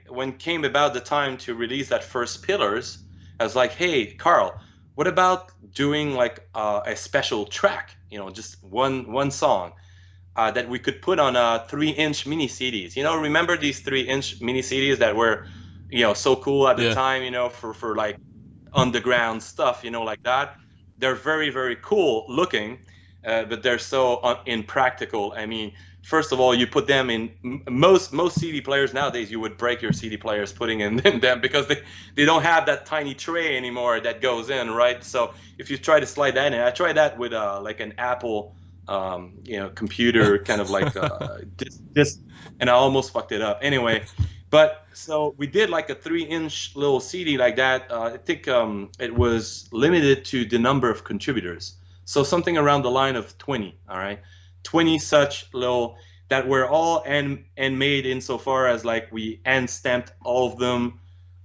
when came about the time to release that first Pillars, I was like, hey, Carl, what about doing like a special track? Just one song that we could put on 3-inch mini CDs. Remember these 3-inch mini CDs that were, so cool at the Yeah. time. For like underground stuff, like that. They're very, very cool looking, but they're so impractical. I mean, first of all, you put them in most CD players nowadays. You would break your CD players putting in them because they don't have that tiny tray anymore that goes in, right? So if you try to slide that in, I tried that with like an Apple, computer, kind of like this, and I almost fucked it up. Anyway, but so we did like a 3-inch little CD like that. I think it was limited to the number of contributors. So something around the line of 20, all right? 20 such little that were all and made insofar as like we hand stamped all of them.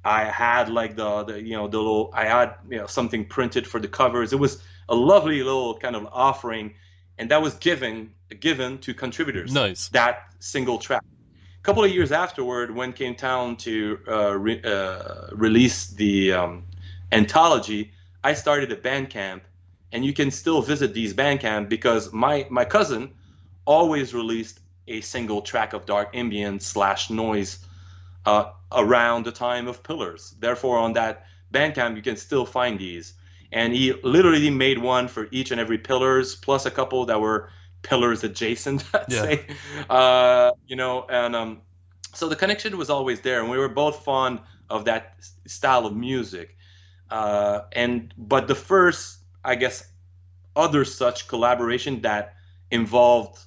I had like the little I had something printed for the covers. It was a lovely little kind of offering, and that was given to contributors. Nice. That single track couple of years afterward, when came town to release the anthology, I started a band camp, and you can still visit these band camp because my cousin always released a single track of dark ambient slash noise around the time of Pillars. Therefore, on that Bandcamp, you can still find these. And he literally made one for each and every Pillars, plus a couple that were Pillars adjacent, I'd Yeah. say. And so the connection was always there, and we were both fond of that style of music. But the first, I guess, other such collaboration that involved,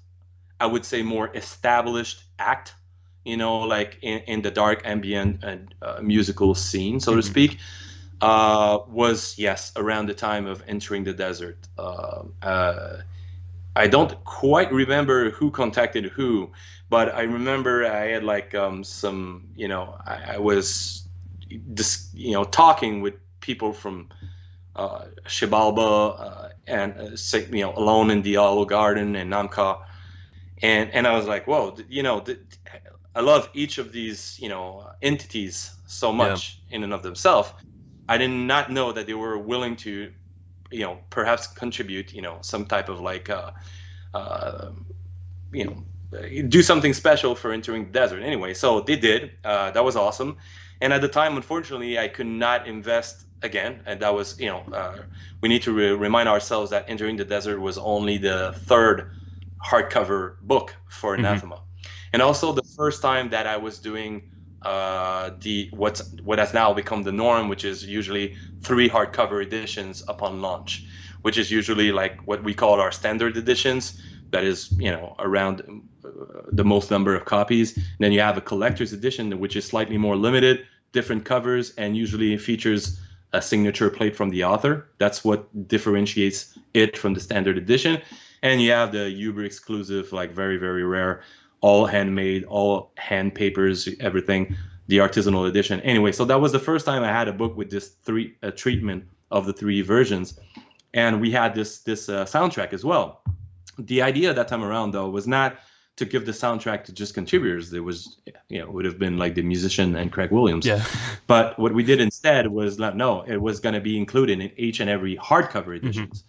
I would say, more established act, like in the dark ambient and musical scene, so to Mhm. speak, was, yes, around the time of Entering the Desert. I don't quite remember who contacted who, but I remember I had like some, I was just, talking with people from Xibalba and Alone in the Olive Garden and Namka, and I was like, whoa, I love each of these, entities so Yeah. much in and of themselves. I did not know that they were willing to, perhaps contribute, some type of like, uh, you know, do something special for Entering the Desert. Anyway, so they did. That was awesome. And at the time, unfortunately, I could not invest again. And that was, we need to remind ourselves that Entering the Desert was only the third hardcover book for Mhm. Anathema, and also the first time that I was doing what has now become the norm, which is usually 3 hardcover editions upon launch, which is usually like what we call our standard editions. That is, around the most number of copies. And then you have a collector's edition, which is slightly more limited, different covers, and usually features a signature plate from the author. That's what differentiates it from the standard edition. And you have the Uber exclusive, like very, very rare, all handmade, all hand papers, everything, the artisanal edition. Anyway, so that was the first time I had a book with this treatment of the 3 versions, and we had this soundtrack as well. The idea that time around, though, was not to give the soundtrack to just contributors. There was, it would have been like the musician and Craig Williams. Yeah. But what we did instead was not, no, it was going to be included in each and every hardcover Mhm. editions.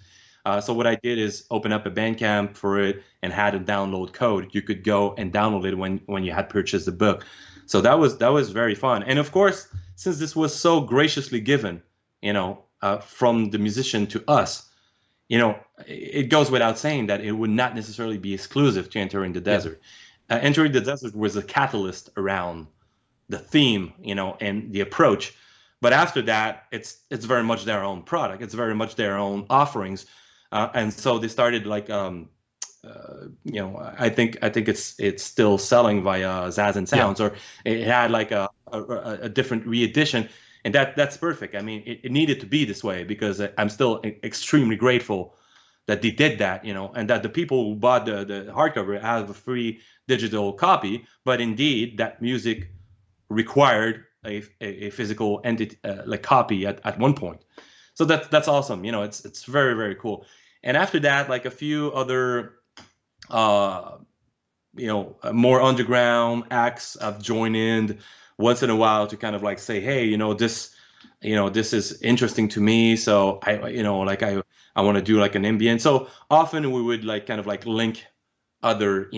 So what I did is open up a Bandcamp for it and had a download code. You could go and download it when you had purchased the book. So that was very fun. And of course, since this was so graciously given, from the musician to us, it goes without saying that it would not necessarily be exclusive to Entering the Yeah. Desert. Entering the Desert was a catalyst around the theme, and the approach. But after that, it's very much their own product. It's very much their own offerings, and so they started like I think it's still selling via Zaz and Yeah. Sounds, or it had like a different re-edition, and that's perfect. I mean, it needed to be this way because I'm still extremely grateful that they did that, and that the people who bought the hardcover have a free digital copy. But indeed, that music required a physical entity, like copy at one point. So that's awesome. It's very, very cool. And after that, like a few other uh, more underground acts have joined in once in a while to kind of like say, hey, this is interesting to me. So like I want to do like an ambient. So often we would like kind of like link other,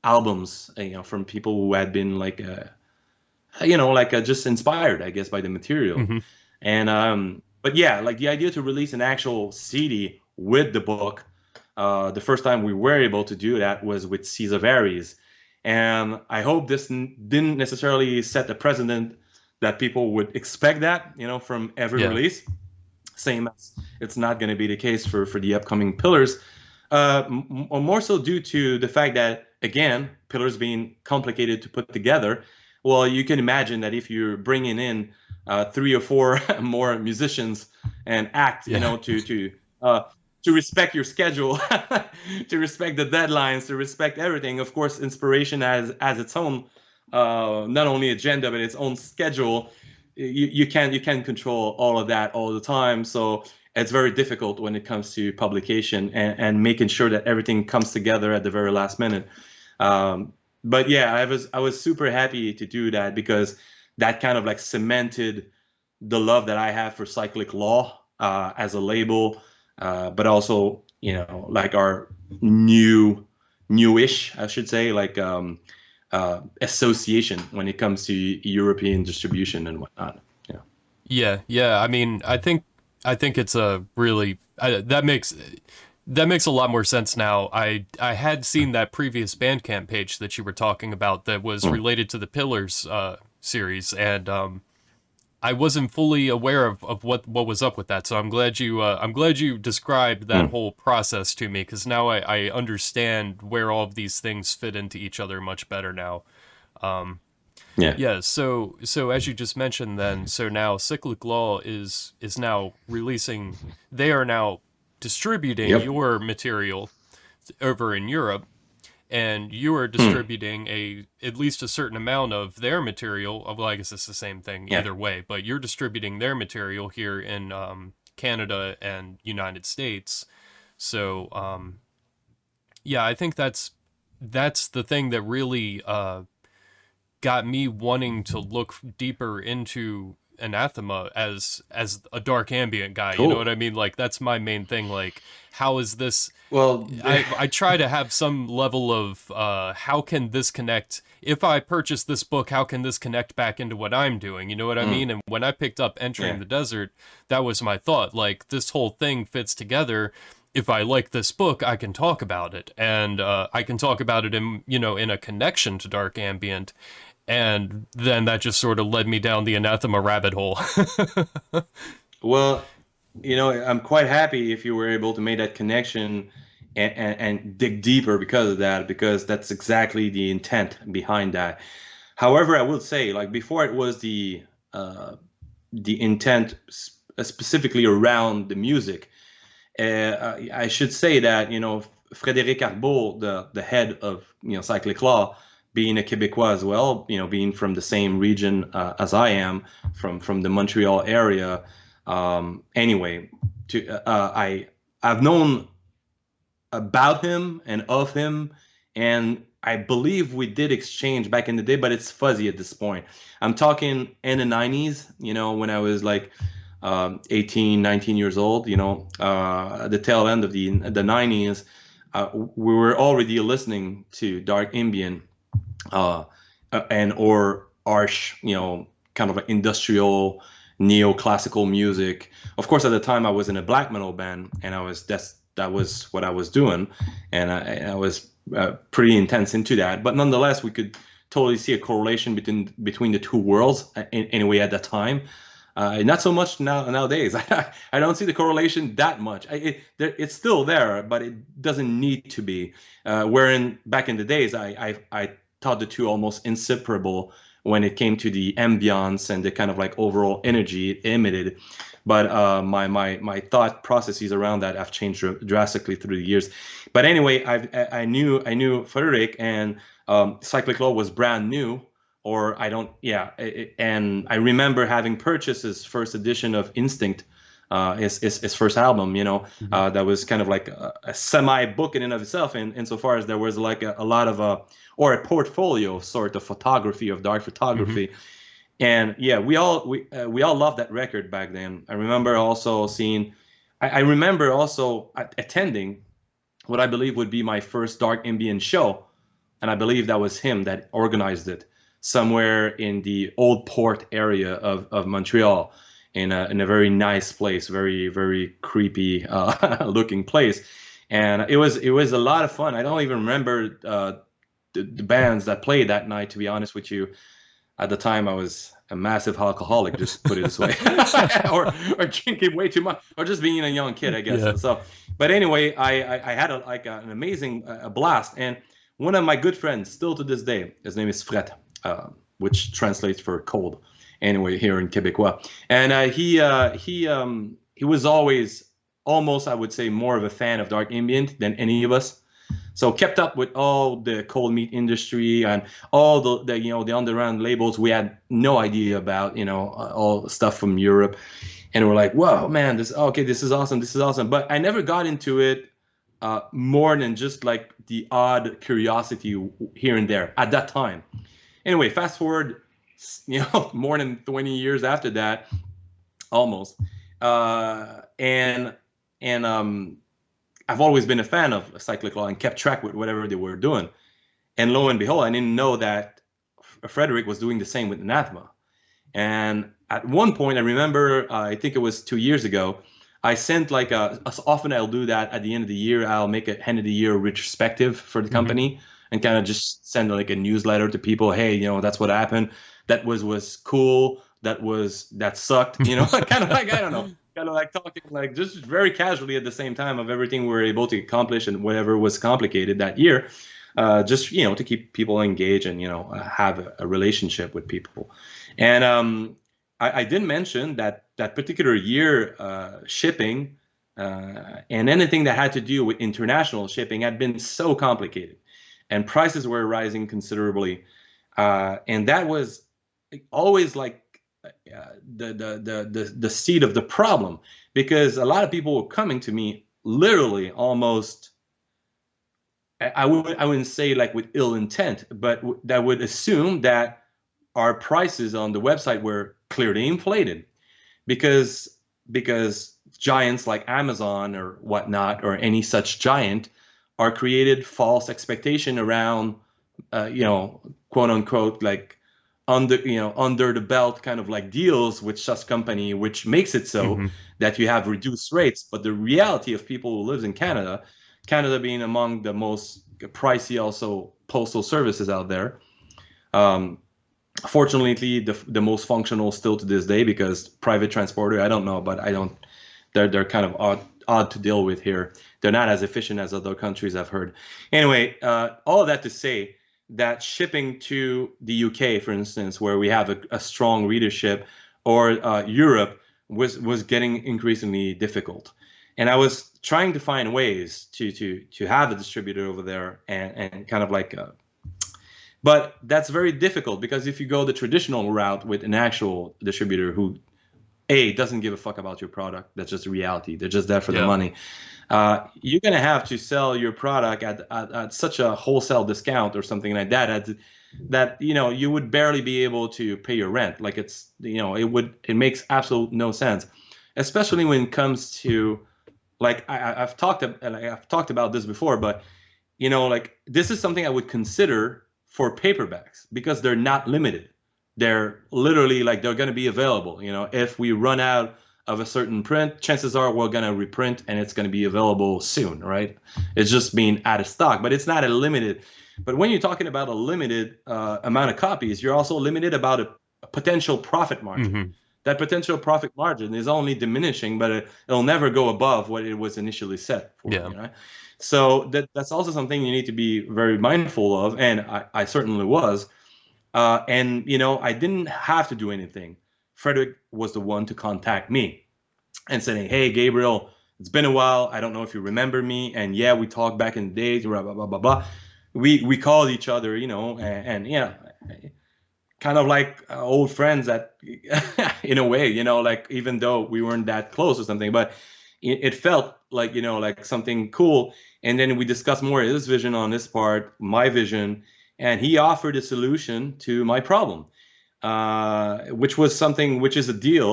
albums, from people who had been like, just inspired, I guess, by the material. Hmm. And but yeah, like the idea to release an actual CD with the book, the first time we were able to do that was with Caesar Varies. And I hope this didn't necessarily set the precedent that people would expect that, from every Yeah. release. Same as it's not going to be the case for the upcoming Pillars. More so due to the fact that, again, Pillars being complicated to put together. Well, you can imagine that if you're bringing in three or four more musicians and act, Yeah. uh, to respect your schedule, to respect the deadlines, to respect everything. Of course, inspiration has its own, not only agenda but its own schedule. You can't control all of that all the time. So it's very difficult when it comes to publication and making sure that everything comes together at the very last minute. But yeah, I was super happy to do that because that kind of like cemented the love that I have for Cyclic Law as a label, but also like our newish, I should say, like association when it comes to European distribution and whatnot. Yeah. Yeah, yeah. I mean, I think it's a really that makes a lot more sense now. I had seen that previous Bandcamp page that you were talking about that was Mm. related to the Pillars series, and I wasn't fully aware of what was up with that. So I'm glad you described that Mm. whole process to me because now I understand where all of these things fit into each other much better now. Um, Yeah. Yeah, so as you just mentioned then, so now Cyclic Law is now releasing they are now distributing Yep. your material over in Europe and you are Mm. distributing a at least a certain amount of their material. Well, I guess it's the same thing Yeah. either way, but you're distributing their material here in Canada and United States. So yeah, I think that's the thing that really got me wanting to look deeper into Anathema as a dark ambient guy. You know what Cool. I mean? Like that's my main thing. Like how is this? Well, I try to have some level of how can this connect? If I purchase this book, how can this connect back into what I'm doing? You know what I mm, mean? And when I picked up Entering yeah. the Desert, that was my thought. Like this whole thing fits together. If I like this book, I can talk about it, and I can talk about it in a connection to dark ambient, and then that just sort of led me down the anathema rabbit hole. Well, I'm quite happy if you were able to make that connection and dig deeper because of that, because that's exactly the intent behind that. However, I will say, like before, it was the intent specifically around the music. I should say that Frédéric Arbeau, the head of Cyclic Law, being a Quebecois as well, being from the same region as I am, from the Montreal area. Anyway, I've known about him and of him, and I believe we did exchange back in the day, but it's fuzzy at this point. I'm talking in the 90s, when I was like 18, 19 years old, the tail end of the 90s. We were already listening to dark ambient uh, and or arch, kind of like industrial neoclassical music. Of course, at the time I was in a black metal band, and that was what I was doing, and I was pretty intense into that. But nonetheless, we could totally see a correlation between the two worlds anyway at that time. Not so much nowadays. I don't see the correlation that much. It's still there, but it doesn't need to be. Wherein back in the days, I thought the two almost inseparable when it came to the ambience and the kind of like overall energy it emitted. But my thought processes around that have changed drastically through the years. But anyway, I knew Frederick, and Cyclic Law was brand new, or I don't, yeah. And I remember having purchased his first edition of Instinct, his first album, Hmm. that was kind of like a semi book in and of itself, in insofar as there was like a lot of or a portfolio sort of photography, of dark Hmm. photography. And yeah, we all loved that record back then. I remember also seeing, I remember also attending what I believe would be my first dark ambient show, and I believe that was him that organized it somewhere in the Old Port area of Montreal, in a very nice place, very very creepy looking place, and it was a lot of fun. I don't even remember the bands that played that night, to be honest with you. At the time, I was a massive alcoholic, just put it this way, or drinking way too much, or just being a young kid, I guess. Yeah. So, but anyway, I had an amazing blast, and one of my good friends, still to this day, his name is Fred, which translates for cold, anyway, here in Quebecois, and he was always almost, I would say, more of a fan of dark ambient than any of us. So kept up with all the cold meat industry and all the underground labels we had no idea about, all the stuff from Europe. And we're like, whoa, man, this is awesome, this is awesome. But I never got into it more than just like the odd curiosity here and there at that time. Anyway, fast forward, more than 20 years after that, almost, and I've always been a fan of Cyclic Law and kept track with whatever they were doing. And lo and behold, I didn't know that Frederick was doing the same with Anathema. And at one point, I remember, I think it was 2 years ago, I sent like as often I'll do that at the end of the year, I'll make a end of the year retrospective for the Hmm. company and kind of just send like a newsletter to people. Hey, that's what happened. That was cool. That sucked. Kind of like, I don't know, kind of like talking like just very casually at the same time of everything we were able to accomplish and whatever was complicated that year. Just to keep people engaged and have a relationship with people. And I did mention that particular year, shipping and anything that had to do with international shipping had been so complicated, and prices were rising considerably, and that was always like the seed of the problem, because a lot of people were coming to me literally almost. I wouldn't say like with ill intent, but that would assume that our prices on the website were clearly inflated, because giants like Amazon or whatnot, or any such giant, are created false expectation around, quote unquote, like under the belt kind of like deals with such company, which makes it so Hmm. that you have reduced rates. But the reality of people who lives in Canada, Canada being among the most pricey also postal services out there. Um, Fortunately, the most functional still to this day, because private transporter, I don't know, but I don't. They're kind of odd to deal with here. They're not as efficient as other countries, I've heard. Anyway, all of that to say that shipping to the UK, for instance, where we have a strong readership, or Europe, was getting increasingly difficult. And I was trying to find ways to have a distributor over there, and kind of like but that's very difficult, because if you go the traditional route with an actual distributor who a doesn't give a fuck about your product, that's just a reality. They're just there for the Yeah. money. You're gonna have to sell your product at such a wholesale discount or something like that, that you would barely be able to pay your rent. Like, it makes absolute no sense, especially when it comes to, like, I've talked about this before, but like, this is something I would consider for paperbacks, because they're not limited. They're literally like, they're going to be available. If we run out of a certain print, chances are we're going to reprint, and it's going to be available soon, right? It's just being out of stock, but it's not a limited. But when you're talking about a limited amount of copies, you're also limited about a potential profit margin. Hmm. that potential profit margin is only diminishing, but it'll never go above what it was initially set for, Yeah. you know. So that's also something you need to be very mindful of, and I certainly was. And you know, I didn't have to do anything. Frederick was the one to contact me and saying, "Hey, Gabriel, it's been a while. I don't know if you remember me. And yeah, we talked back in the days. Blah blah blah blah blah. We called each other, you know, and yeah, kind of like old friends that, in a way, you know, like even though we weren't that close or something, but it felt like, you know, like something cool. And then we discussed more his vision on this part, my vision, and he offered a solution to my problem, which was something which is a deal,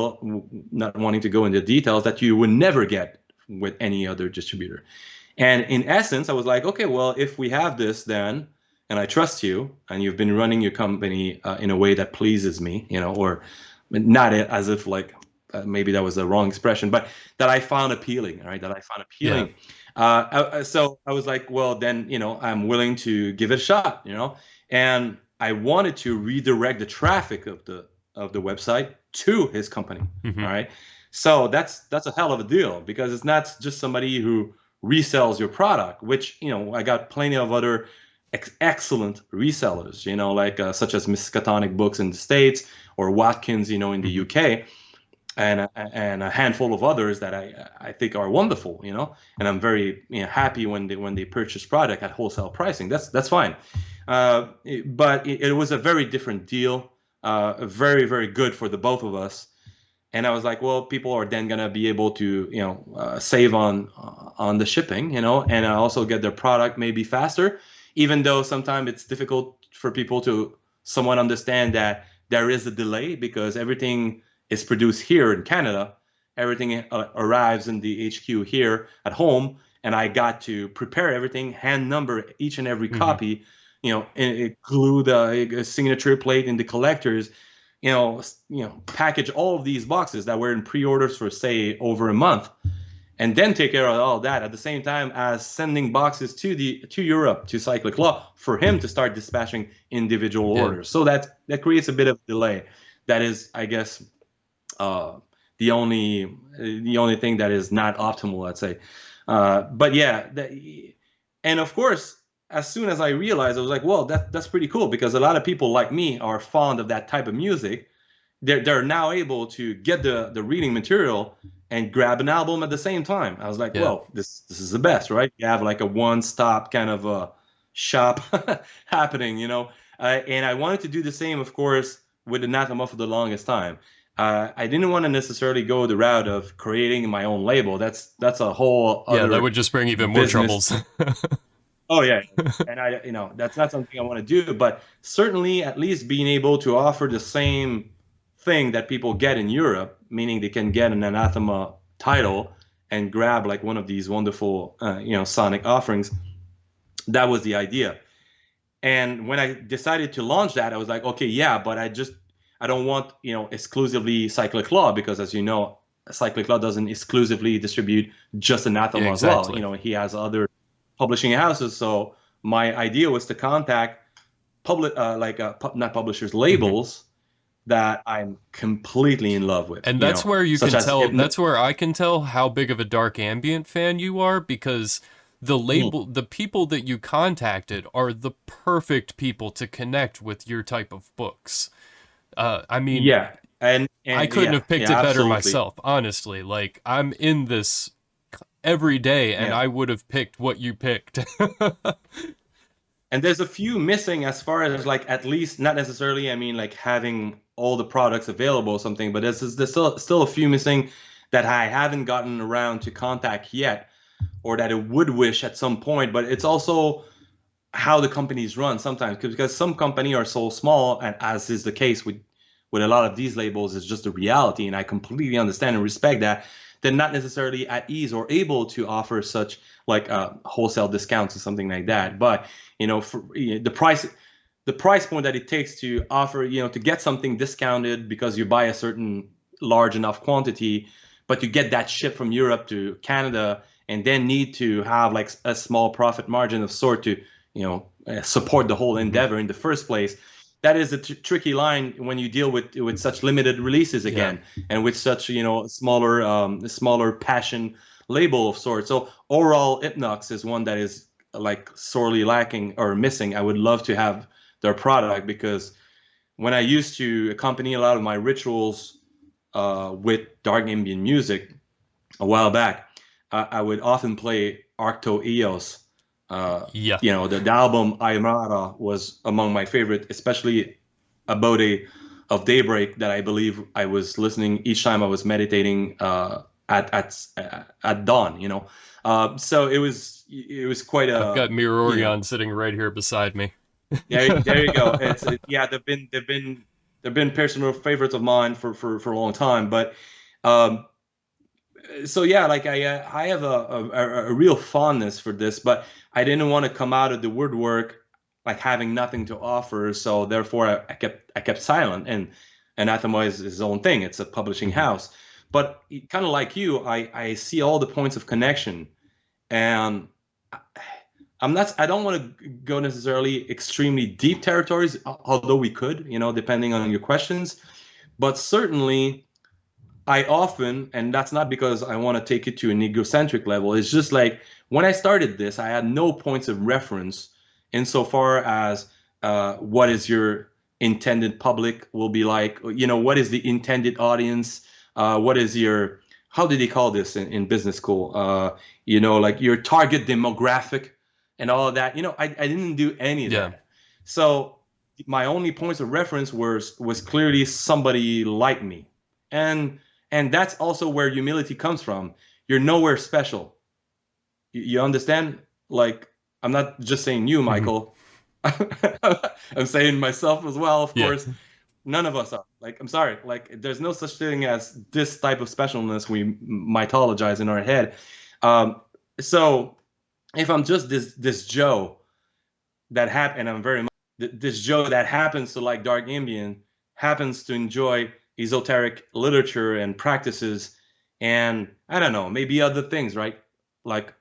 not wanting to go into details, that you would never get with any other distributor. And in essence, I was like, okay, well, if we have this, then, and I trust you, and you've been running your company in a way that pleases me, you know, or not as if like maybe that was the wrong expression, but that I found appealing, right? That I found Yeah. appealing. So I was like, well, then, you know, I'm willing to give it a shot, you know, and I wanted to redirect the traffic of the website to his company. Hmm. All right. So that's a hell of a deal, because it's not just somebody who resells your product, which, you know, I got plenty of other excellent resellers, you know, like such as Miskatonic Books in the States, or Watkins, you know, in the Hmm. UK, and a handful of others that I think are wonderful, you know, and I'm very, you know, happy when they purchase product at wholesale pricing. That's fine, but it was a very different deal, very very good for the both of us. And I was like, well, people are then gonna be able to, you know, save on the shipping, you know, and also get their product maybe faster, even though sometimes it's difficult for people to somewhat understand that there is a delay, because everything is produced here in Canada, everything arrives in the HQ here at home, and I got to prepare everything, hand number each and every Hmm. copy, you know, and glue the signature plate in the collectors, package all of these boxes that were in pre-orders for, say, over a month, and then take care of all that at the same time as sending boxes to Europe, to Cyclic Law, for him to start dispatching individual Yeah. orders. So that creates a bit of delay. That is, I guess, uh, the only thing that is not optimal, let's say. But yeah, and of course, as soon as I realized, I was like, well, that's pretty cool, because a lot of people like me are fond of that type of music. They're now able to get the reading material and grab an album at the same time. I was like, Yeah. well, this is the best, right? You have like a one-stop kind of a shop happening, you know. And I wanted to do the same, of course, with Anathema for the longest time. I didn't want to necessarily go the route of creating my own label. That's a whole Yeah, that other would just bring even more business. troubles. Oh yeah, and that's not something I want to do. But certainly, at least being able to offer the same thing that people get in Europe, meaning they can get an Anathema title and grab like one of these wonderful, Sonic offerings. That was the idea. And when I decided to launch that, I was like, okay, yeah, but I don't want, exclusively Cyclic Law, because as you know, Cyclic Law doesn't exclusively distribute just Yeah, Anathema as well. exactly. He has other publishing houses. So my idea was to contact not publishers, Hmm. labels that I'm completely in love with, And that's where you such can as tell, Hypno. that's where I can tell how big of a dark ambient fan you are, because the people that you contacted are the perfect people to connect with your type of books. I mean, Yeah, and I and couldn't yeah, have picked yeah, it better absolutely. myself, honestly. Like, I'm in this every day, and Yeah. I would have picked what you picked. And there's a few missing, as far as like, at least not necessarily, I mean, like having all the products available or something, but there's still a few missing that I haven't gotten around to contact yet, or that I would wish at some point. But it's also how the companies run sometimes, because some company are so small, and as is the case with a lot of these labels, is just the reality, and I completely understand and respect that. They're not necessarily at ease or able to offer such like wholesale discounts or something like that. But for the price point that it takes to offer, to get something discounted because you buy a certain large enough quantity, but you get that ship from Europe to Canada, and then need to have like a small profit margin of sort to support the whole Hmm. endeavor in the first place. that is a tricky line when you deal with such limited releases Yeah. again, and with such, smaller passion label of sorts. So overall, Hypnox is one that is like sorely lacking or missing. I would love to have their product, because when I used to accompany a lot of my rituals with dark ambient music a while back, I would often play Arcto Eos. Yeah. The album Aymara was among my favorite, especially Abode of Daybreak, that I believe I was listening each time I was meditating at dawn. So it was quite I've a got Mirror you know Orion sitting right here beside me. there you go. Yeah, they've been personal favorites of mine for a long time, but um, so yeah, like I have a real fondness for this, but I didn't want to come out of the woodwork like having nothing to offer, so therefore I kept silent. And Anathema is his own thing. It's a publishing Mhm. house, but kind of like you, I see all the points of connection, and I don't want to go necessarily extremely deep territories, although we could, depending on your questions, but certainly I often, and that's not because I want to take it to an egocentric level. It's just like when I started this, I had no points of reference insofar as what is your intended public will be like. What is the intended audience? What is your, how do they call this in business school? Like your target demographic and all of that. I didn't do any of Yeah. that. So my only points of reference was clearly somebody like me. And that's also where humility comes from. You're nowhere special. You understand? Like, I'm not just saying you, Mhm. Michael. I'm saying myself as well, of Yeah. course. None of us are. Like, I'm sorry. Like, there's no such thing as this type of specialness we mythologize in our head. Um, so if I'm just this Joe that happened, I'm very much this Joe that happens to like dark ambient, happens to enjoy esoteric literature and practices, and I don't know, maybe other things, right? Like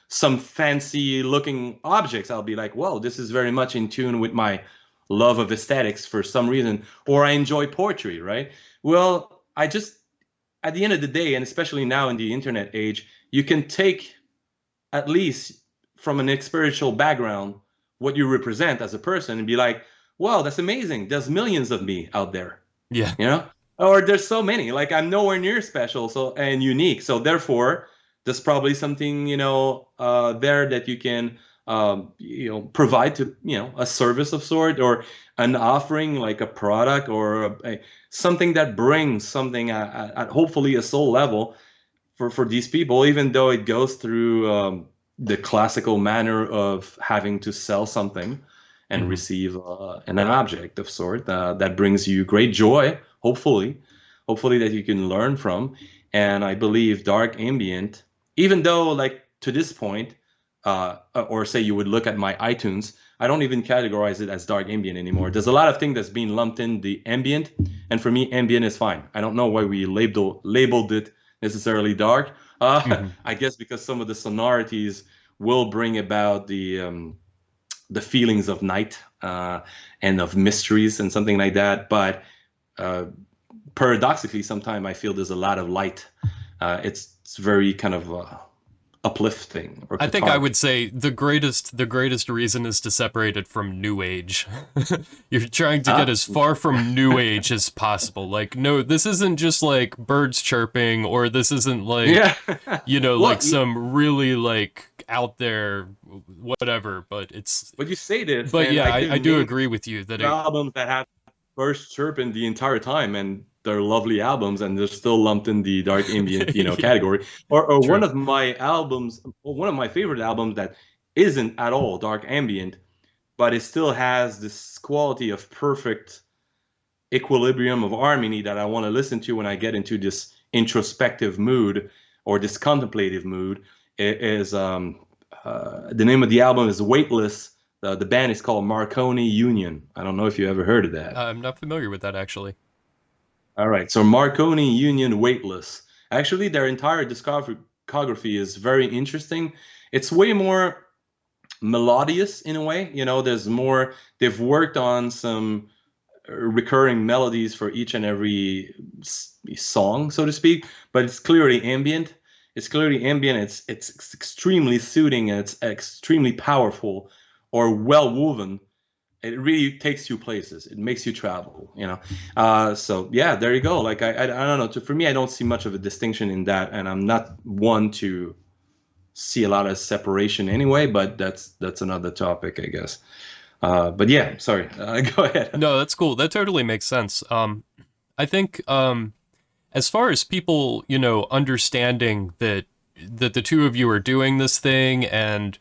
some fancy looking objects. I'll be like, whoa, this is very much in tune with my love of aesthetics for some reason, or I enjoy poetry, right? Well, I just at the end of the day, and especially now in the internet age, you can take at least from an spiritual background what you represent as a person and be like, wow, that's amazing. There's millions of me out there, Yeah. you know? Or there's so many. Like I'm nowhere near special so and unique. So therefore, there's probably something, there that you can provide to, a service of sort, or an offering like a product, or something that brings something at hopefully a soul level for these people, even though it goes through the classical manner of having to sell something and Mhm. receive an object of sort that brings you great joy, hopefully that you can learn from. And I believe dark ambient, even though like to this point, or say you would look at my iTunes, I don't even categorize it as dark ambient anymore. There's a lot of things that's being lumped in the ambient, and for me, ambient is fine. I don't know why we labeled it necessarily dark. Mhm. I guess because some of the sonorities will bring about the feelings of night and of mysteries and something like that. But uh, paradoxically, sometimes I feel there's a lot of light. It's very kind of uplifting or I think I would cathartic. say the greatest reason is to separate it from New Age. You're trying to get Huh? as far from New Age as possible. Like, no, this isn't just like birds chirping, or this isn't Yeah. like, Well, like some really like out there whatever. but you say this, But and yeah, I I can do name agree with you that albums that have first chirping the entire time, and they're lovely albums, and they're still lumped in the dark ambient, yeah, category. Or one true. of my albums, or one of my favorite albums that isn't at all dark ambient, but it still has this quality of perfect equilibrium of harmony that I want to listen to when I get into this introspective mood or this contemplative mood. Is the name of the album is Weightless. The band is called Marconi Union. I don't know if you ever heard of that. I'm not familiar with that actually. All right, so Marconi Union Weightless. Actually, their entire discography is very interesting. It's way more melodious in a way. There's more. They've worked on some recurring melodies for each and every song, so to speak. But it's clearly ambient. It's clearly ambient. It's extremely soothing and it's extremely powerful or well woven. It really takes you places. It makes you travel. So yeah, there you go. Like I don't know. For me, I don't see much of a distinction in that, and I'm not one to see a lot of separation anyway. But that's another topic, I guess. But yeah, sorry. Go ahead. No, that's cool. That totally makes sense. I think as far as people, understanding that the two of you are doing this thing, and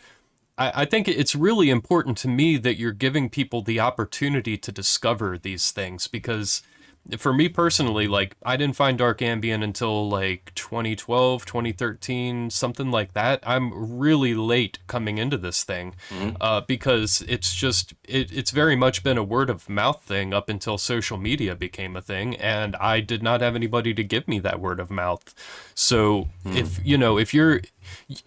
I think it's really important to me that you're giving people the opportunity to discover these things, because for me personally, like, I didn't find dark ambient until like 2012, 2013, something like that. I'm really late coming into this thing, Mhm. because it's very much been a word of mouth thing up until social media became a thing, and I did not have anybody to give me that word of mouth. So if you're,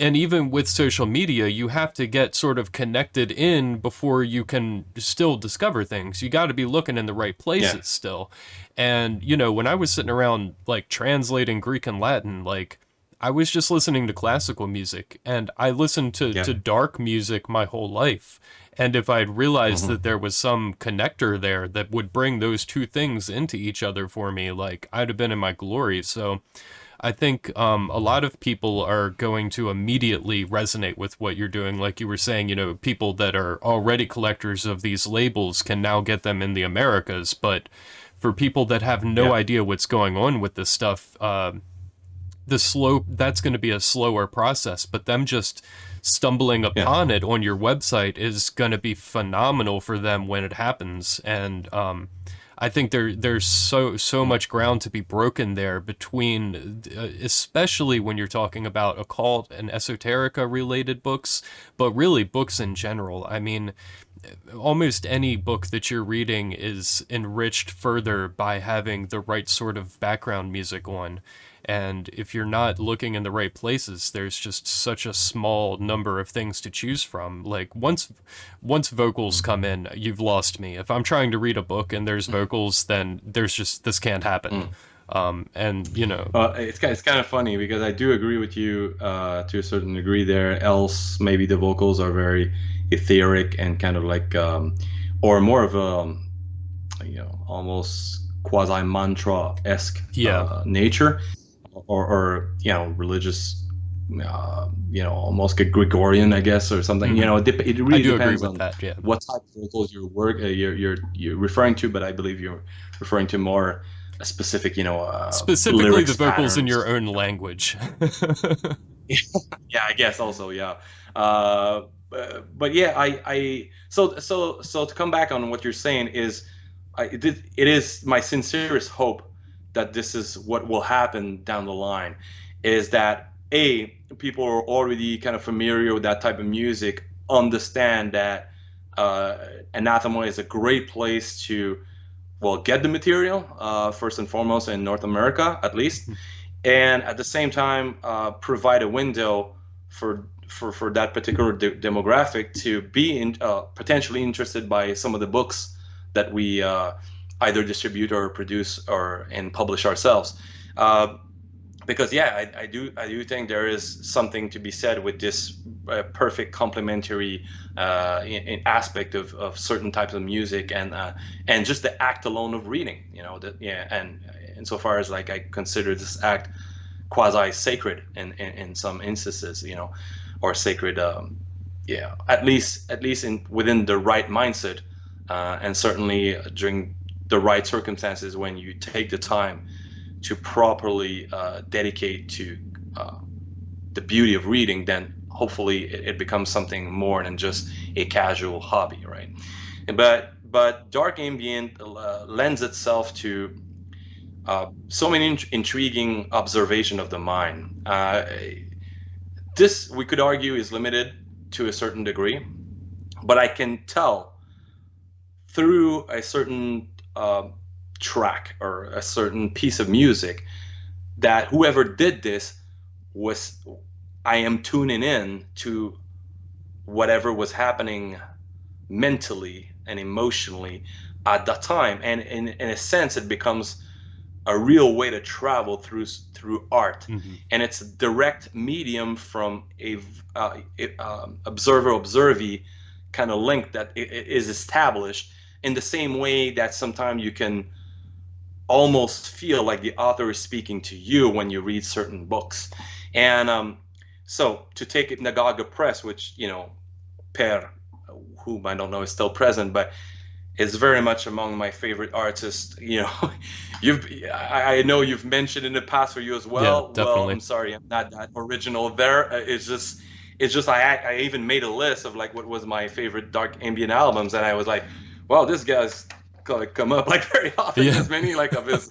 and even with social media, you have to get sort of connected in before you can still discover things. You got to be looking in the right Yeah. places still. And, when I was sitting around like translating Greek and Latin, like, I was just listening to classical music, and I listened Yeah. to dark music my whole life. And if I'd realized Hmm. that there was some connector there that would bring those two things into each other for me, like, I'd have been in my glory. So I think a lot of people are going to immediately resonate with what you're doing. Like you were saying, people that are already collectors of these labels can now get them in the Americas. But for people that have no Yeah. idea what's going on with this stuff, that's going to be a slower process. But them just stumbling Yeah. upon it on your website is going to be phenomenal for them when it happens. And I think there's so much ground to be broken there between, especially when you're talking about occult and esoterica related books, but really books in general. I mean, almost any book that you're reading is enriched further by having the right sort of background music on. And if you're not looking in the right places, there's just such a small number of things to choose from. Like once vocals come in, you've lost me. If I'm trying to read a book and there's vocals, then there's just this can't happen. Mm. And It's kind of funny because I do agree with you to a certain degree there. Else, maybe the vocals are very etheric and kind of like, or more of a, almost quasi mantra esque yeah, nature, or religious, almost a Gregorian, I guess, or something. hmm It I really do agree depends with on that. Yeah, what type of vocals you're referring to, but I believe you're referring to more a specific, specifically the lyrics vocals in your patterns. own language. Yeah, I guess also, yeah. But yeah, so to come back on what you're saying is, it is my sincerest hope that this is what will happen down the line, is that people are already kind of familiar with that type of music, understand that uh, Anathema is a great place to, well, get the material, first and foremost in North America at least, and at the same time provide a window for that particular demographic to be potentially interested by some of the books that we either distribute or produce or and publish ourselves. Uh, because yeah, I do think there is something to be said with this perfect complementary in aspect of certain types of music, and just the act alone of reading, that, yeah, and insofar as, like, I consider this act quasi sacred in some instances, or sacred, yeah, at least in within the right mindset, and certainly during the right circumstances, when you take the time to properly dedicate to uh, the beauty of reading, then hopefully it becomes something more than just a casual hobby, right? But dark ambient lends itself to so many intriguing observation of the mind. This, we could argue, is limited to a certain degree, but I can tell through a certain track or a certain piece of music that whoever did this was, I am tuning in to whatever was happening mentally and emotionally at that time. And in a sense, it becomes a real way to travel through art, Hmm. and it's a direct medium from observer observee kind of link that is established in the same way that sometimes you can almost feel like the author is speaking to you when you read certain books. And so to take it Nagaga Press, which Per, whom I don't know is still present, but is very much among my favorite artists. You've I know you've mentioned in the past for you as Yeah, well. Well, definitely. I'm sorry, I'm not that original there. It's just I even made a list of like what was my favorite dark ambient albums, and I was like, wow, this guy's come up like very often. Yeah. There's many like of his,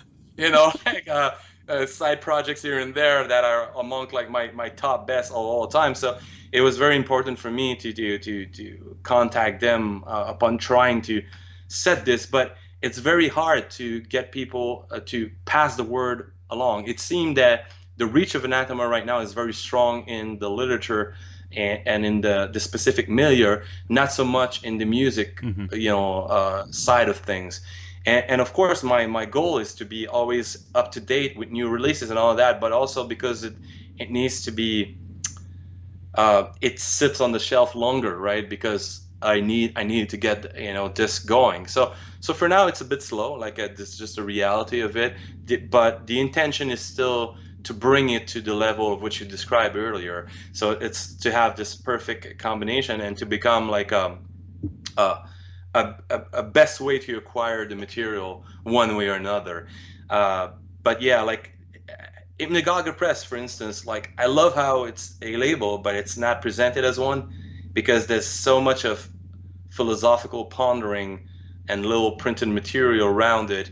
like side projects here and there that are among like my top best all time. So it was very important for me to contact them upon trying to set this, but it's very hard to get people to pass the word along. It seemed that the reach of Anathema right now is very strong in the literature and in the specific milieu, not so much in the music, Hmm. side of things. And of course, my goal is to be always up to date with new releases and all of that, but also because it needs to be it sits on the shelf longer, right? Because I need to get this going. So for now it's a bit slow. Like this is just a reality of it. But the intention is still to bring it to the level of which you described earlier. So it's to have this perfect combination and to become like a a best way to acquire the material one way or another. Uh, but yeah, like in the Gaga Press, for instance, like I love how it's a label, but it's not presented as one because there's so much of philosophical pondering and little printed material around it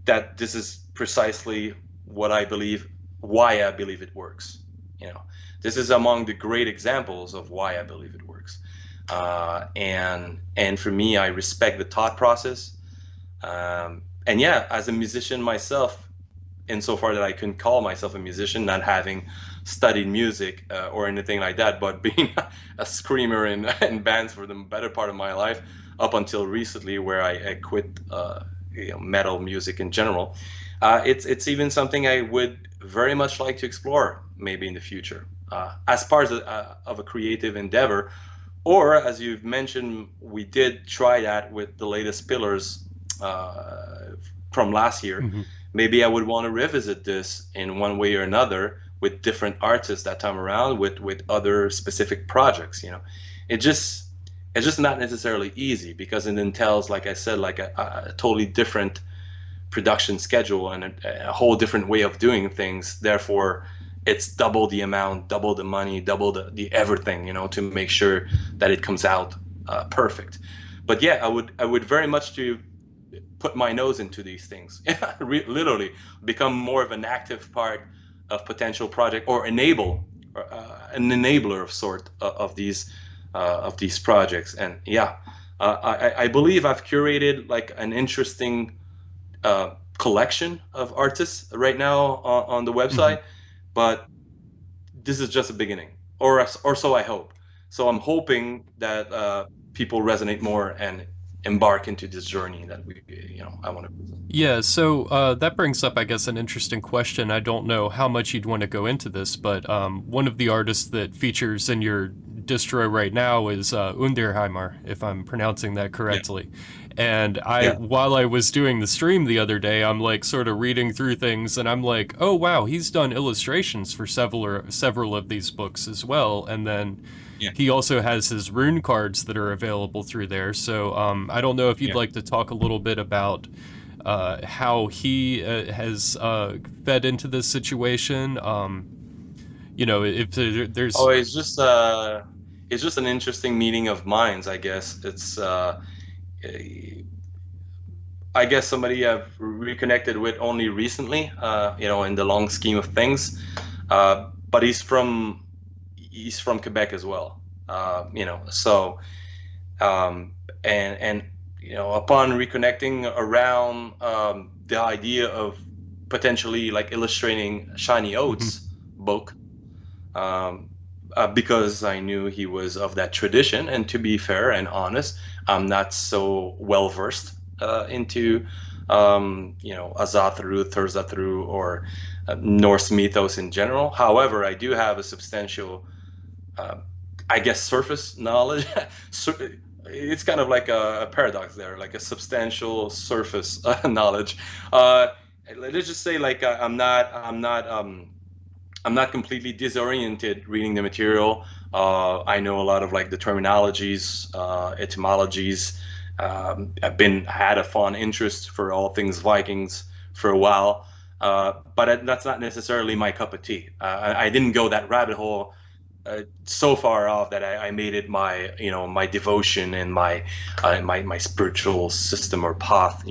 that this is precisely what I believe, why I believe it works. You know, this is among the great examples of why I believe it works. And for me, I respect the thought process. And yeah, as a musician myself, insofar that I can call myself a musician, not having studied music or anything like that, but being a screamer in bands for the better part of my life up until recently, where I quit metal music in general. It's even something I would very much like to explore maybe in the future as part of a creative endeavor. Or as you've mentioned, we did try that with the latest Pillars from last year. Hmm. Maybe I would want to revisit this in one way or another with different artists that time around, with other specific projects. It just it's just not necessarily easy because it entails, like I said, like a totally different production schedule and a whole different way of doing things. Therefore, it's double the amount, double the money, double the everything, to make sure that it comes out perfect. But yeah, I would very much to put my nose into these things. Literally become more of an active part of potential project or enable an enabler of sort of these projects. And yeah, I believe I've curated like an interesting collection of artists right now on the Hmm. website, but this is just a beginning, or so I hope. So I'm hoping that people resonate more and embark into this journey that I want to. Yeah, so that brings up, I guess, an interesting question. I don't know how much you'd want to go into this, but one of the artists that features in your distro right now is Underheimer, if I'm pronouncing that Yeah, correctly. And yeah, while I was doing the stream the other day, I'm like sort of reading through things, and I'm like, oh wow, he's done illustrations for several of these books as well. And then yeah, he also has his rune cards that are available through there. So I don't know if you'd yeah. like to talk a little bit about how he has fed into this situation. If there's. Oh, it's just an interesting meeting of minds, I guess. It's I guess somebody I've reconnected with only recently, in the long scheme of things. But he's from Quebec as well. So um, and upon reconnecting around the idea of potentially like illustrating Shiny Mhm. Oats book, um, because I knew he was of that tradition. And to be fair and honest, I'm not so well versed into, Azatharu, Thurzatharu, or Norse mythos in general. However, I do have a substantial, uh, I guess, surface knowledge. It's kind of like a paradox there, like a substantial surface knowledge. Uh, let's just say, like, I'm not completely disoriented reading the material. I know a lot of like the terminologies, etymologies. Had a fond interest for all things Vikings for a while, but that's not necessarily my cup of tea. I didn't go that rabbit hole so far off that I made it my my devotion and my spiritual system or path.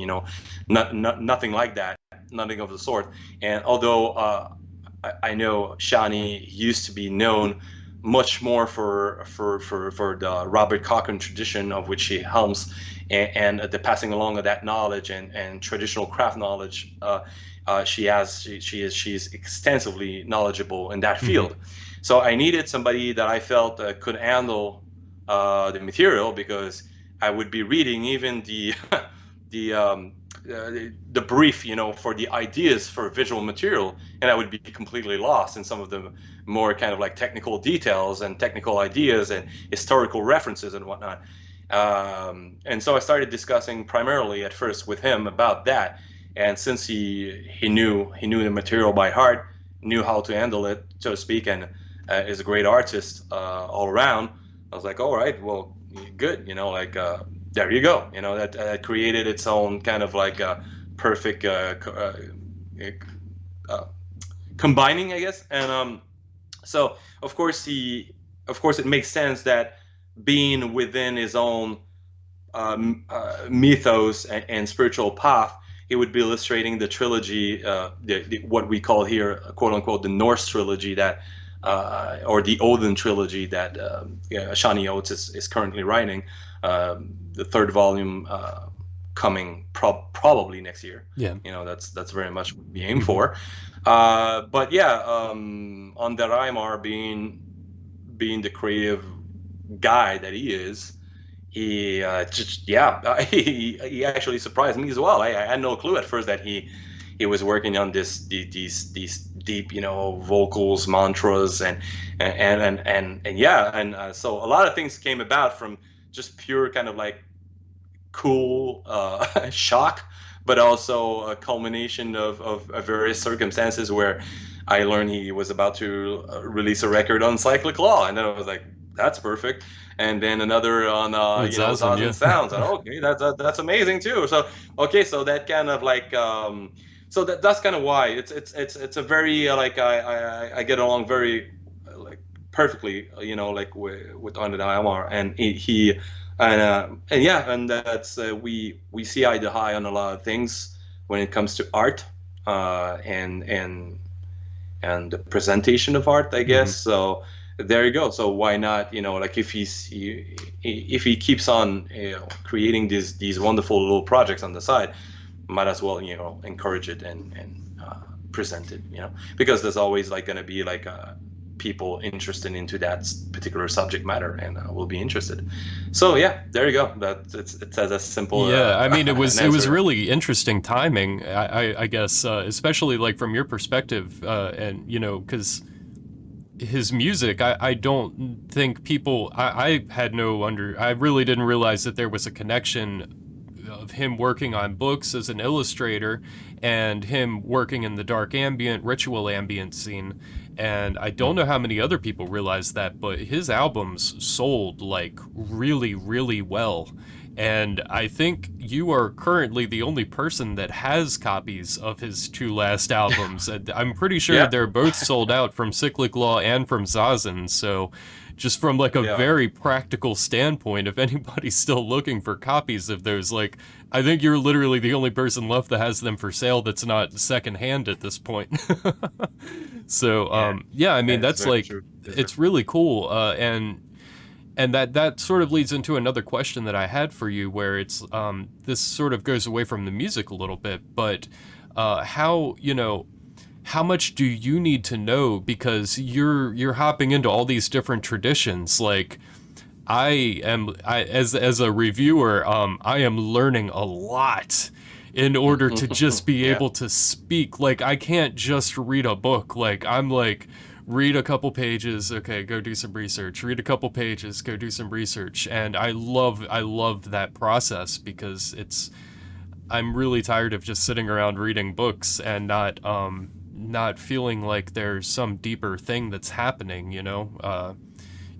Nothing like that, nothing of the sort. And although I know Shani used to be known much more for the Robert Cochrane tradition of which he helms, and the passing along of that knowledge and traditional craft knowledge. She's extensively knowledgeable in that Mm-hmm. field. So I needed somebody that I felt could handle the material, because I would be reading even the the brief, for the ideas for visual material, and I would be completely lost in some of the more kind of like technical details and technical ideas and historical references and whatnot. And so I started discussing primarily at first with him about that. And since he knew the material by heart, knew how to handle it, so to speak, and is a great artist all around, I was like, all right, well, good, there you go. That created its own kind of like perfect uh, combining, I guess. And so of course, it makes sense that being within his own mythos and spiritual path, he would be illustrating the trilogy, what we call here, quote unquote, the Norse trilogy that, or the Odin trilogy that Shani Oates is currently writing. The third volume coming probably next year. Yeah. That's very much what we aim Mm-hmm. for. But yeah, on the Reimar being the creative guy that he is, he just yeah he actually surprised me as well. I had no clue at first that he was working on these deep vocals, mantras, and yeah, and so a lot of things came about from just pure kind of like cool shock, but also a culmination of various circumstances where I learned he was about to release a record on Cyclic Law, and then I was like, that's perfect. And then another on With Zazen, Zazen yeah. Sounds, and okay, that's amazing too. So okay, so that kind of like so that's kind of why it's a very like I get along very like perfectly, like with Under the IMR, and and yeah, and that's we see eye to eye on a lot of things when it comes to art, and the presentation of art, I Mm-hmm. guess. So there you go. So why not, like if he keeps on, creating these wonderful little projects on the side, might as well, encourage it and present it, because there's always like going to be like people interested into that particular subject matter, and will be interested. So yeah, there you go. It's as simple Yeah, I mean, it an was answer. really interesting timing. I guess, especially like from your perspective, and because his music, I don't think people, I had no I really didn't realize that there was a connection of him working on books as an illustrator and him working in the dark ambient, ritual ambient scene. And I don't know how many other people realize that, but his albums sold like really, really well. And I think you are currently the only person that has copies of his two last albums. And I'm pretty sure Yeah, they're both sold out from Cyclic Law and from Zazen. So, just from like a they are. very practical standpoint, if anybody's still looking for copies of those, like, I think you're literally the only person left that has them for sale that's not secondhand at this point. So, Yeah, yeah, I mean, it's that's very like, true. It's very it's really cool. And that sort of leads into another question that I had for you, where it's this sort of goes away from the music a little bit, but how how much do you need to know, because you're hopping into all these different traditions. Like I as a reviewer, I am learning a lot in order to just be Yeah, able to speak. Like I can't just read a book. Like I'm like, read a couple pages, okay, go do some research. Read a couple pages, go do some research. And I love that process, because I'm really tired of just sitting around reading books and not feeling like there's some deeper thing that's happening, you know?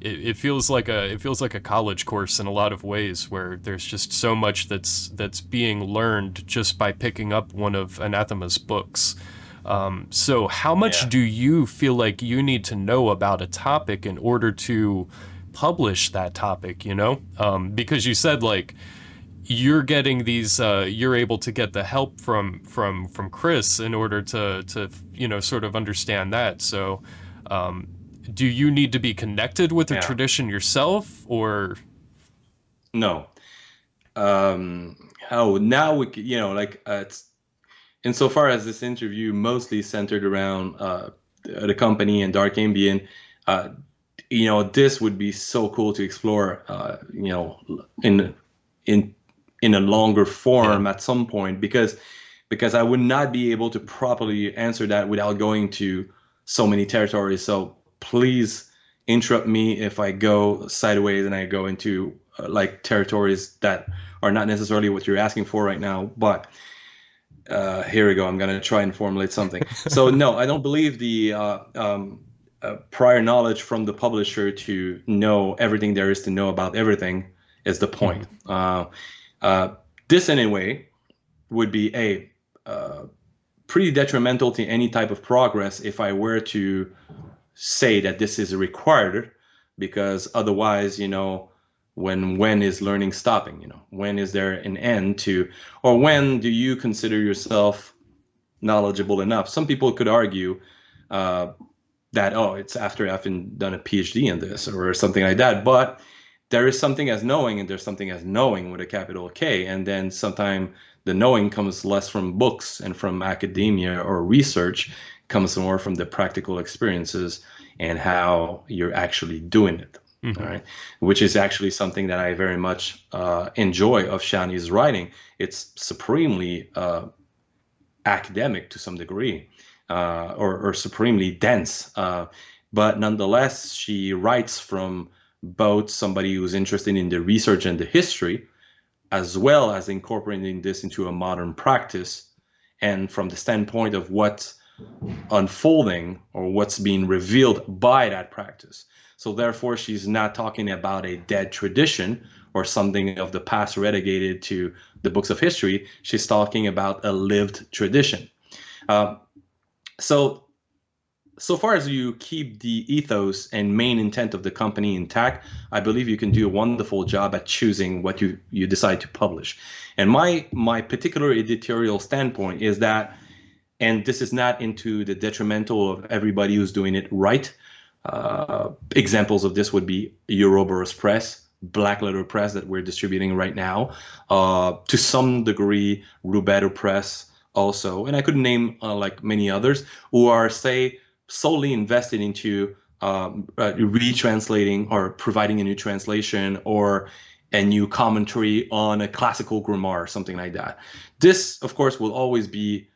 It feels like a college course in a lot of ways, where there's just so much that's being learned just by picking up one of Anathema's books. So how much yeah. do you feel like you need to know about a topic in order to publish that topic, you know? Because you said like you're getting these you're able to get the help from Chris in order to sort of understand that. So do you need to be connected with the Yeah. tradition yourself, or No. How now like it's insofar as this interview mostly centered around the company and dark ambient, uh, this would be so cool to explore, in in a longer yeah. form at some point, because I would not be able to properly answer that without going to so many territories. So please interrupt me if I go sideways and I go into like territories that are not necessarily what you're asking for right now. But here we go. I'm going to try and formulate something. So no, I don't believe the prior knowledge from the publisher to know everything there is to know about everything is the Hmm. point. Uh, this anyway would be pretty detrimental to any type of progress if I were to say that this is required, because otherwise, when is learning stopping? When is there an end to, or when do you consider yourself knowledgeable enough? Some people could argue uh, that, oh, it's after having done a PhD in this or something like that. But there is something as knowing, and there's something as knowing with a capital K. And then sometimes the knowing comes less from books and from academia or research, comes more from the practical experiences and how you're actually doing it. All Hmm. right, which is actually something that I very much enjoy of Shani's writing. It's supremely academic to some degree, or supremely dense. But nonetheless, she writes from both somebody who's interested in the research and the history, as well as incorporating this into a modern practice, and from the standpoint of what's unfolding or what's being revealed by that practice. So therefore, she's not talking about a dead tradition or something of the past relegated to the books of history. She's talking about a lived tradition. Uh, so so far as you keep the ethos and main intent of the company intact, I believe you can do a wonderful job at choosing what you decide to publish. And my particular editorial standpoint is that, and this is not into the detrimental of everybody who's doing it right. Examples of this would be Ouroboros Press, Black Letter Press that we're distributing right now, to some degree Rubedo Press also, and I could name like many others who are, say, solely invested into retranslating or providing a new translation or a new commentary on a classical grammar or something like that. This, of course, will always be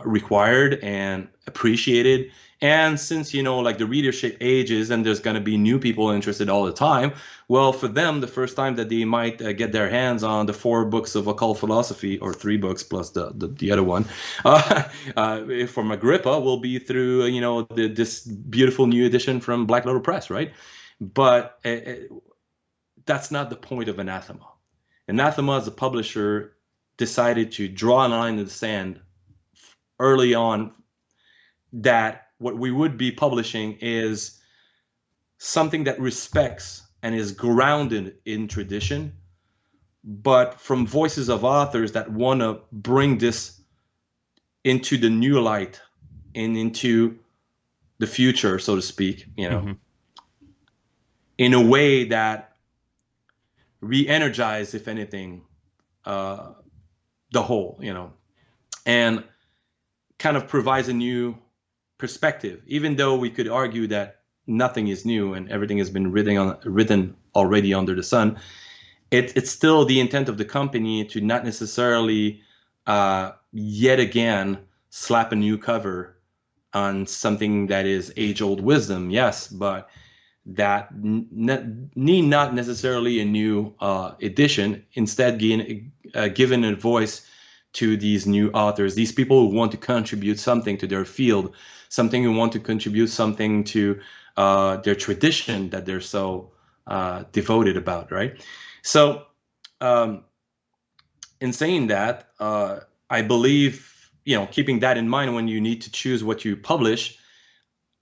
required and appreciated. And since, like the readership ages and there's going to be new people interested all the time, well, for them, the first time that they might get their hands on the 4 books of occult philosophy, or 3 books plus the other one, from Agrippa, will be through, this beautiful new edition from Black Letter Press, right? But that's not the point of Anathema. Anathema, as a publisher, decided to draw a line in the sand early on, that what we would be publishing is something that respects and is grounded in tradition, but from voices of authors that want to bring this into the new light and into the future, so to speak, Hmm. in a way that re-energize, if anything, uh, the whole, and kind of provides a new perspective, even though we could argue that nothing is new and everything has been written already under the sun. It's still the intent of the company to not necessarily yet again slap a new cover on something that is age-old wisdom, yes, but that need not necessarily a new edition. Instead, given a voice to these new authors, these people who want to contribute something to their field, something who want to contribute something to their tradition that they're so devoted about, right? So, in saying that, I believe, keeping that in mind when you need to choose what you publish,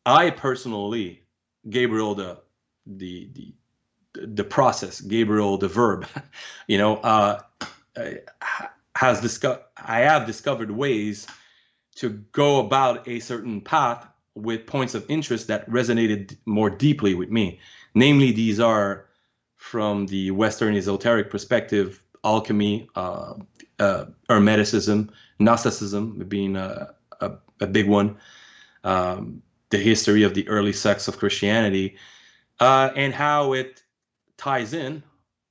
I personally, Gabriel, the the process, Gabriel, the verb, you know, I have discovered ways to go about a certain path with points of interest that resonated more deeply with me. Namely, these are from the Western esoteric perspective, alchemy, Hermeticism, Gnosticism being a big one, the history of the early sects of Christianity, and how it ties in,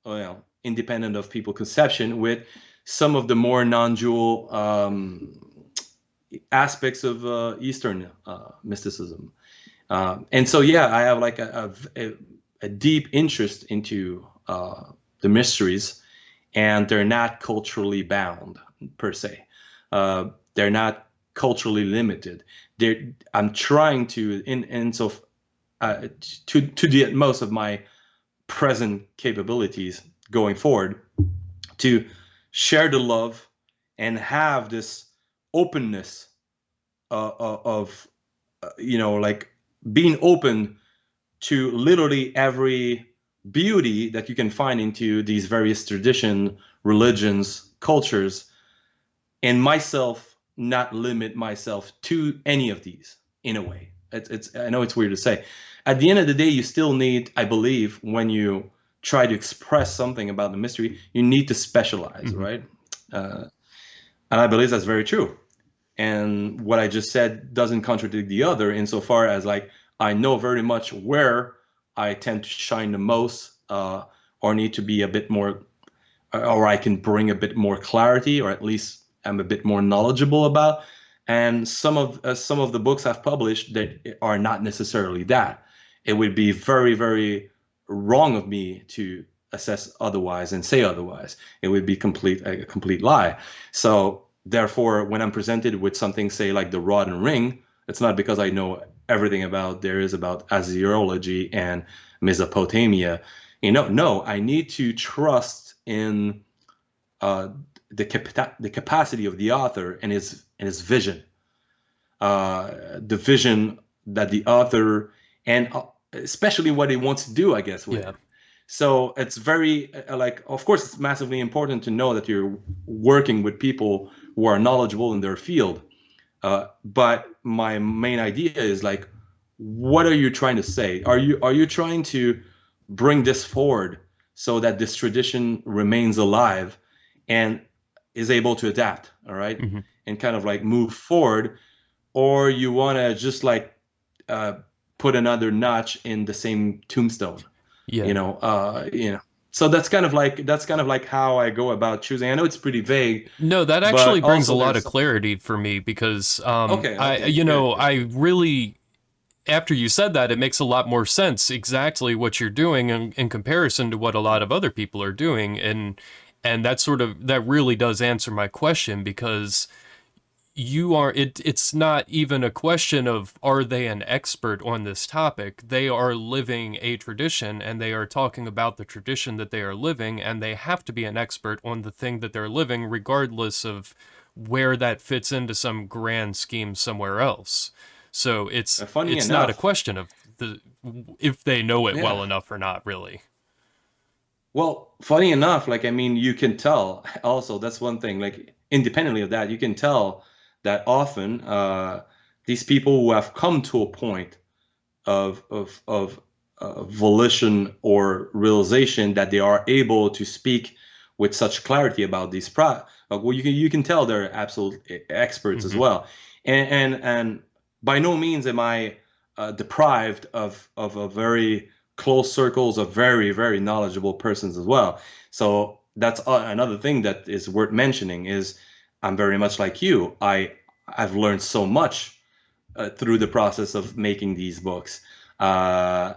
well, independent of people conception, with some of the more non-dual aspects of Eastern mysticism. And so, yeah, I have like a deep interest into the mysteries, and they're not culturally bound per se. They're not culturally limited. I'm trying to, to the utmost of my present capabilities going forward, to share the love and have this openness of like being open to literally every beauty that you can find into these various traditions, religions, cultures, and myself not limit myself to any of these in a way. It's I know it's weird to say. At the end of the day, you still need, I believe, when you try to express something about the mystery, you need to specialize, Mm-hmm. right? And I believe that's very true. And what I just said doesn't contradict the other insofar as, like, I know very much where I tend to shine the most, or need to be a bit more, or I can bring a bit more clarity, or at least I'm a bit more knowledgeable about. And some of the books I've published that are not necessarily that. It would be very, very wrong of me to assess otherwise and say otherwise. It would be a complete lie. So therefore, when I'm presented with something, say like the Rod and Ring, it's not because I know everything there is about Assyriology and Mesopotamia. No, I need to trust in uh, the capacity of the author and his vision, the vision that the author, and especially what he wants to do, I guess, with Yeah. it. So it's very like, of course, it's massively important to know that you're working with people who are knowledgeable in their field. But my main idea is like, what are you trying to say? Are you trying to bring this forward so that this tradition remains alive and is able to adapt, all right, Mm-hmm. and kind of like move forward, or you want to just like uh, put another notch in the same tombstone, you Yeah. know, uh, you know. So that's kind of like how I go about choosing. I know it's pretty vague, No, that actually but brings a also lot there's of some. clarity for me because Okay, I okay, good, good. I really, after you said that, it makes a lot more sense exactly what you're doing in comparison to what a lot of other people are doing, and that really does answer my question because it's not even a question of are they an expert on this topic. They are living a tradition and they are talking about the tradition that they are living, and they have to be an expert on the thing that they're living regardless of where that fits into some grand scheme somewhere else. So Funny it's not a enough, question of the if they know it well yeah. enough or not, really. Well, funny enough, like, I mean, you can tell also, that's one thing, like, independently of that, you can tell that often these people who have come to a point of volition or realization that they are able to speak with such clarity about these well, you can tell they're absolute experts as Hmm. well. And by no means am I deprived of a very close circles of very, very knowledgeable persons as well. So that's another thing that is worth mentioning is I'm very much like you. I've learned so much through the process of making these books. I'm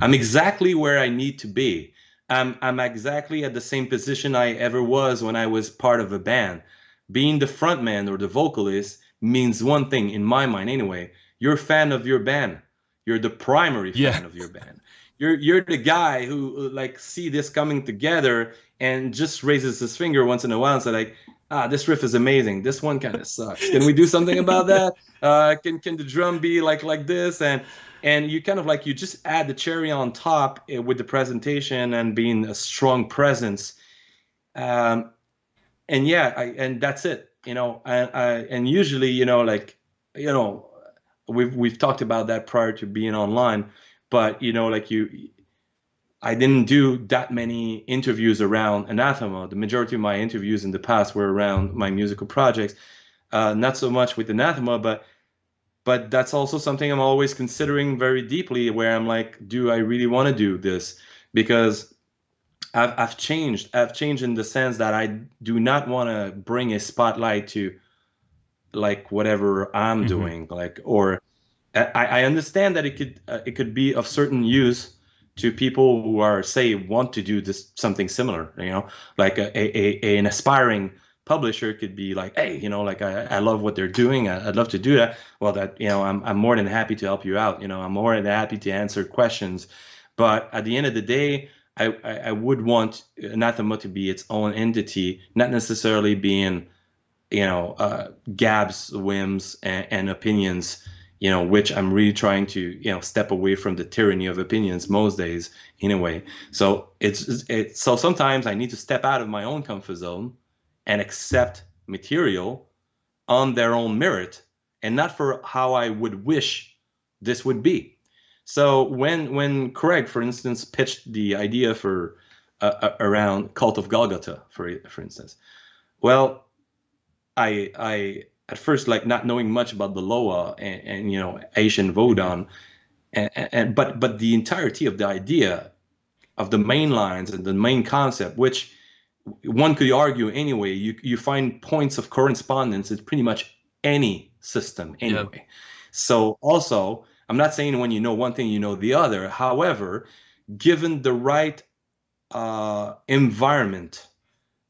exactly where I need to be. I'm exactly at the same position I ever was when I was part of a band. Being the frontman or the vocalist means one thing in my mind anyway. You're a fan of your band. You're the primary Yeah. fan of your band. You're the guy who like see this coming together and just raises his finger once in a while and say like, ah, this riff is amazing. This one kind of sucks. Can we do something about that? Can the drum be like this? And you kind of like you just add the cherry on top with the presentation and being a strong presence. Um, and yeah, and that's it. And usually, you know, we've talked about that prior to being online, but like I didn't do that many interviews around Anathema. The majority of my interviews in the past were around my musical projects, not so much with Anathema, but that's also something I'm always considering very deeply. Where I'm like, do I really want to do this? Because I've changed. I've changed in the sense that I do not want to bring a spotlight to like whatever I'm Hmm. doing, like or I understand that it could be of certain use to people who are say want to do this something similar. Like an aspiring publisher could be like, hey, like I love what they're doing. I'd love to do that. Well, that I'm more than happy to help you out. I'm more than happy to answer questions. But at the end of the day, I would want Anathema to be its own entity, not necessarily being Gab's whims and opinions, which I'm really trying to, step away from the tyranny of opinions most days in a way. So so sometimes I need to step out of my own comfort zone and accept material on their own merit and not for how I would wish this would be. So when Craig, for instance, pitched the idea for around Cult of Golgotha, for instance, well, I at first like not knowing much about the Loa and Asian Hmm. Vodun but the entirety of the idea of the main lines and the main concept, which one could argue anyway, you find points of correspondence in pretty much any system Yeah. anyway. So also, I'm not saying when you know one thing you know the other. However, given the right environment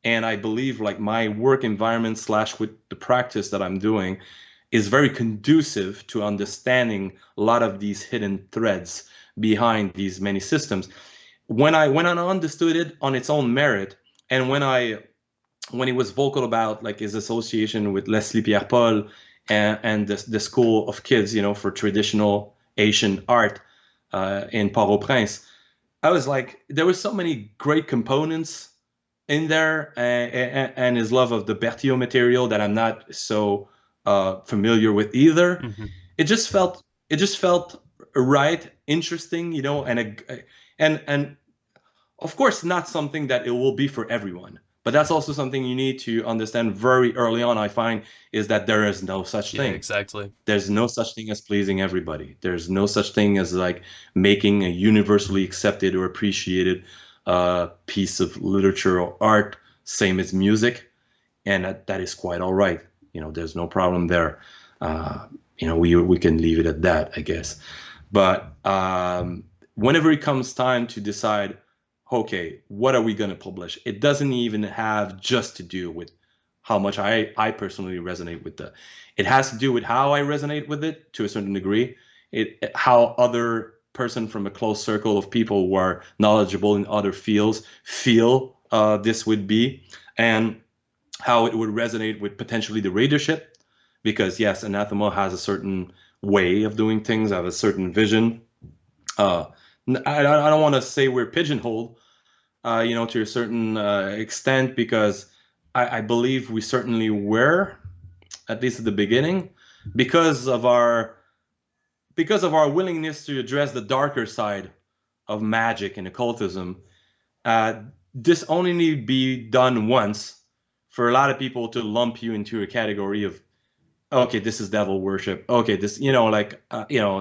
and I believe like my work environment slash with the practice that I'm doing is very conducive to understanding a lot of these hidden threads behind these many systems. When I understood it on its own merit, and when he was vocal about like his association with Leslie Pierre Paul and the school of kids, for traditional Asian art in Port-au-Prince, I was like, there were so many great components in there, and his love of the Bertillon material that I'm not so familiar with either. Hmm. It just felt right, interesting, and of course not something that it will be for everyone. But that's also something you need to understand very early on. I find is that there is no such Yeah, thing. exactly. There's no such thing as pleasing everybody. There's no such thing as like making a universally accepted or appreciated piece of literature or art, same as music, and that is quite all right. There's no problem there. We can leave it at that, I guess. But whenever it comes time to decide, okay, what are we going to publish? It doesn't even have just to do with how much I personally resonate with the. It has to do with how I resonate with it to a certain degree. How other person from a close circle of people who are knowledgeable in other fields feel this would be, and how it would resonate with potentially the readership. Because yes, Anathema has a certain way of doing things, have a certain vision. Uh, I don't want to say we're pigeonholed, to a certain extent, because I believe we certainly were, at least at the beginning, because of our willingness to address the darker side of magic and occultism. Uh, this only need be done once for a lot of people to lump you into a category of okay, this is devil worship. Okay, this, like,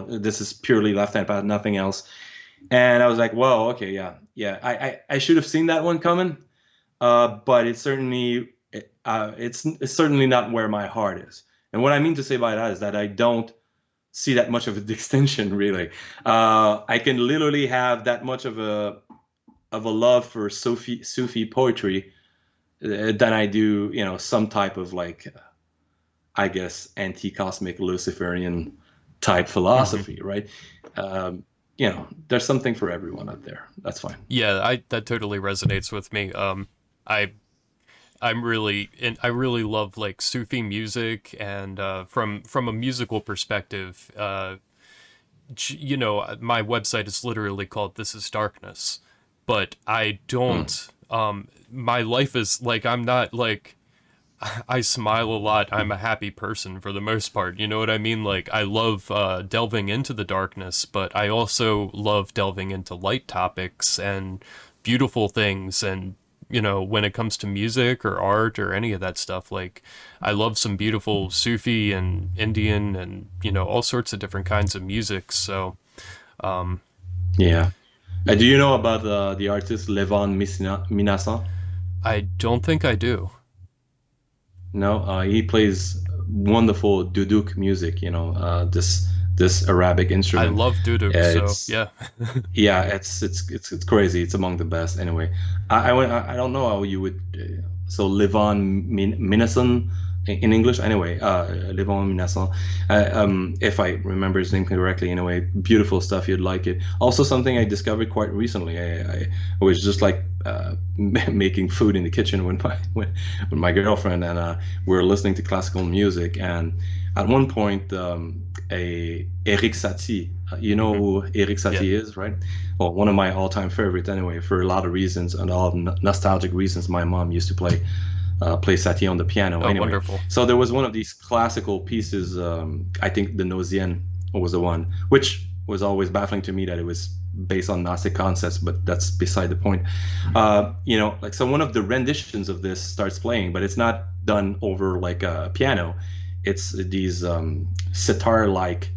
this is purely left-hand path, nothing else. And I was like, well, okay, yeah, yeah. I should have seen that one coming. But it's certainly not where my heart is. And what I mean to say by that is that I don't see that much of a distinction, really. I can literally have that much of a love for Sufi poetry than I do, some type of like, I guess, anti-cosmic Luciferian type Hmm. philosophy, right? Um, there's something for everyone out there. That's fine. Yeah, I that totally resonates with me. I I really love like Sufi music, and from a musical perspective, my website is literally called This Is Darkness, but I Mm. don't. My life is like I'm not like I smile a lot. I'm a happy person for the most part. You know what I mean? Like I love delving into the darkness, but I also love delving into light topics and beautiful things. And when it comes to music or art or any of that stuff, like I love some beautiful Sufi and Indian and all sorts of different kinds of music. So Yeah. Do you know about the artist Minasan? I don't think I do. No, he plays wonderful duduk music. This Arabic I instrument. love duduk, so It's yeah. Yeah, it's crazy. It's among the best. Anyway, I don't know how you would so Minasan in English. Anyway, Levon Minasan. If I remember his name correctly. Anyway, beautiful stuff. You'd like it. Also, something I discovered quite recently. I was just like making food in the kitchen with my girlfriend, and we were listening to classical music. And at one point, a Eric Satie. You know Hmm. who Eric Yeah. Satie is, right? Well, one of my all-time favorites anyway, for a lot of reasons and all nostalgic reasons. My mom used to play Satie on the piano Oh, anyway. wonderful. So there was one of these classical pieces, I think the Nosienne was the one, which was always baffling to me that it was based on Gnostic concepts, but that's beside the point. Like, so one of the renditions of this starts playing, but it's not done over like a piano. It's these sitar-like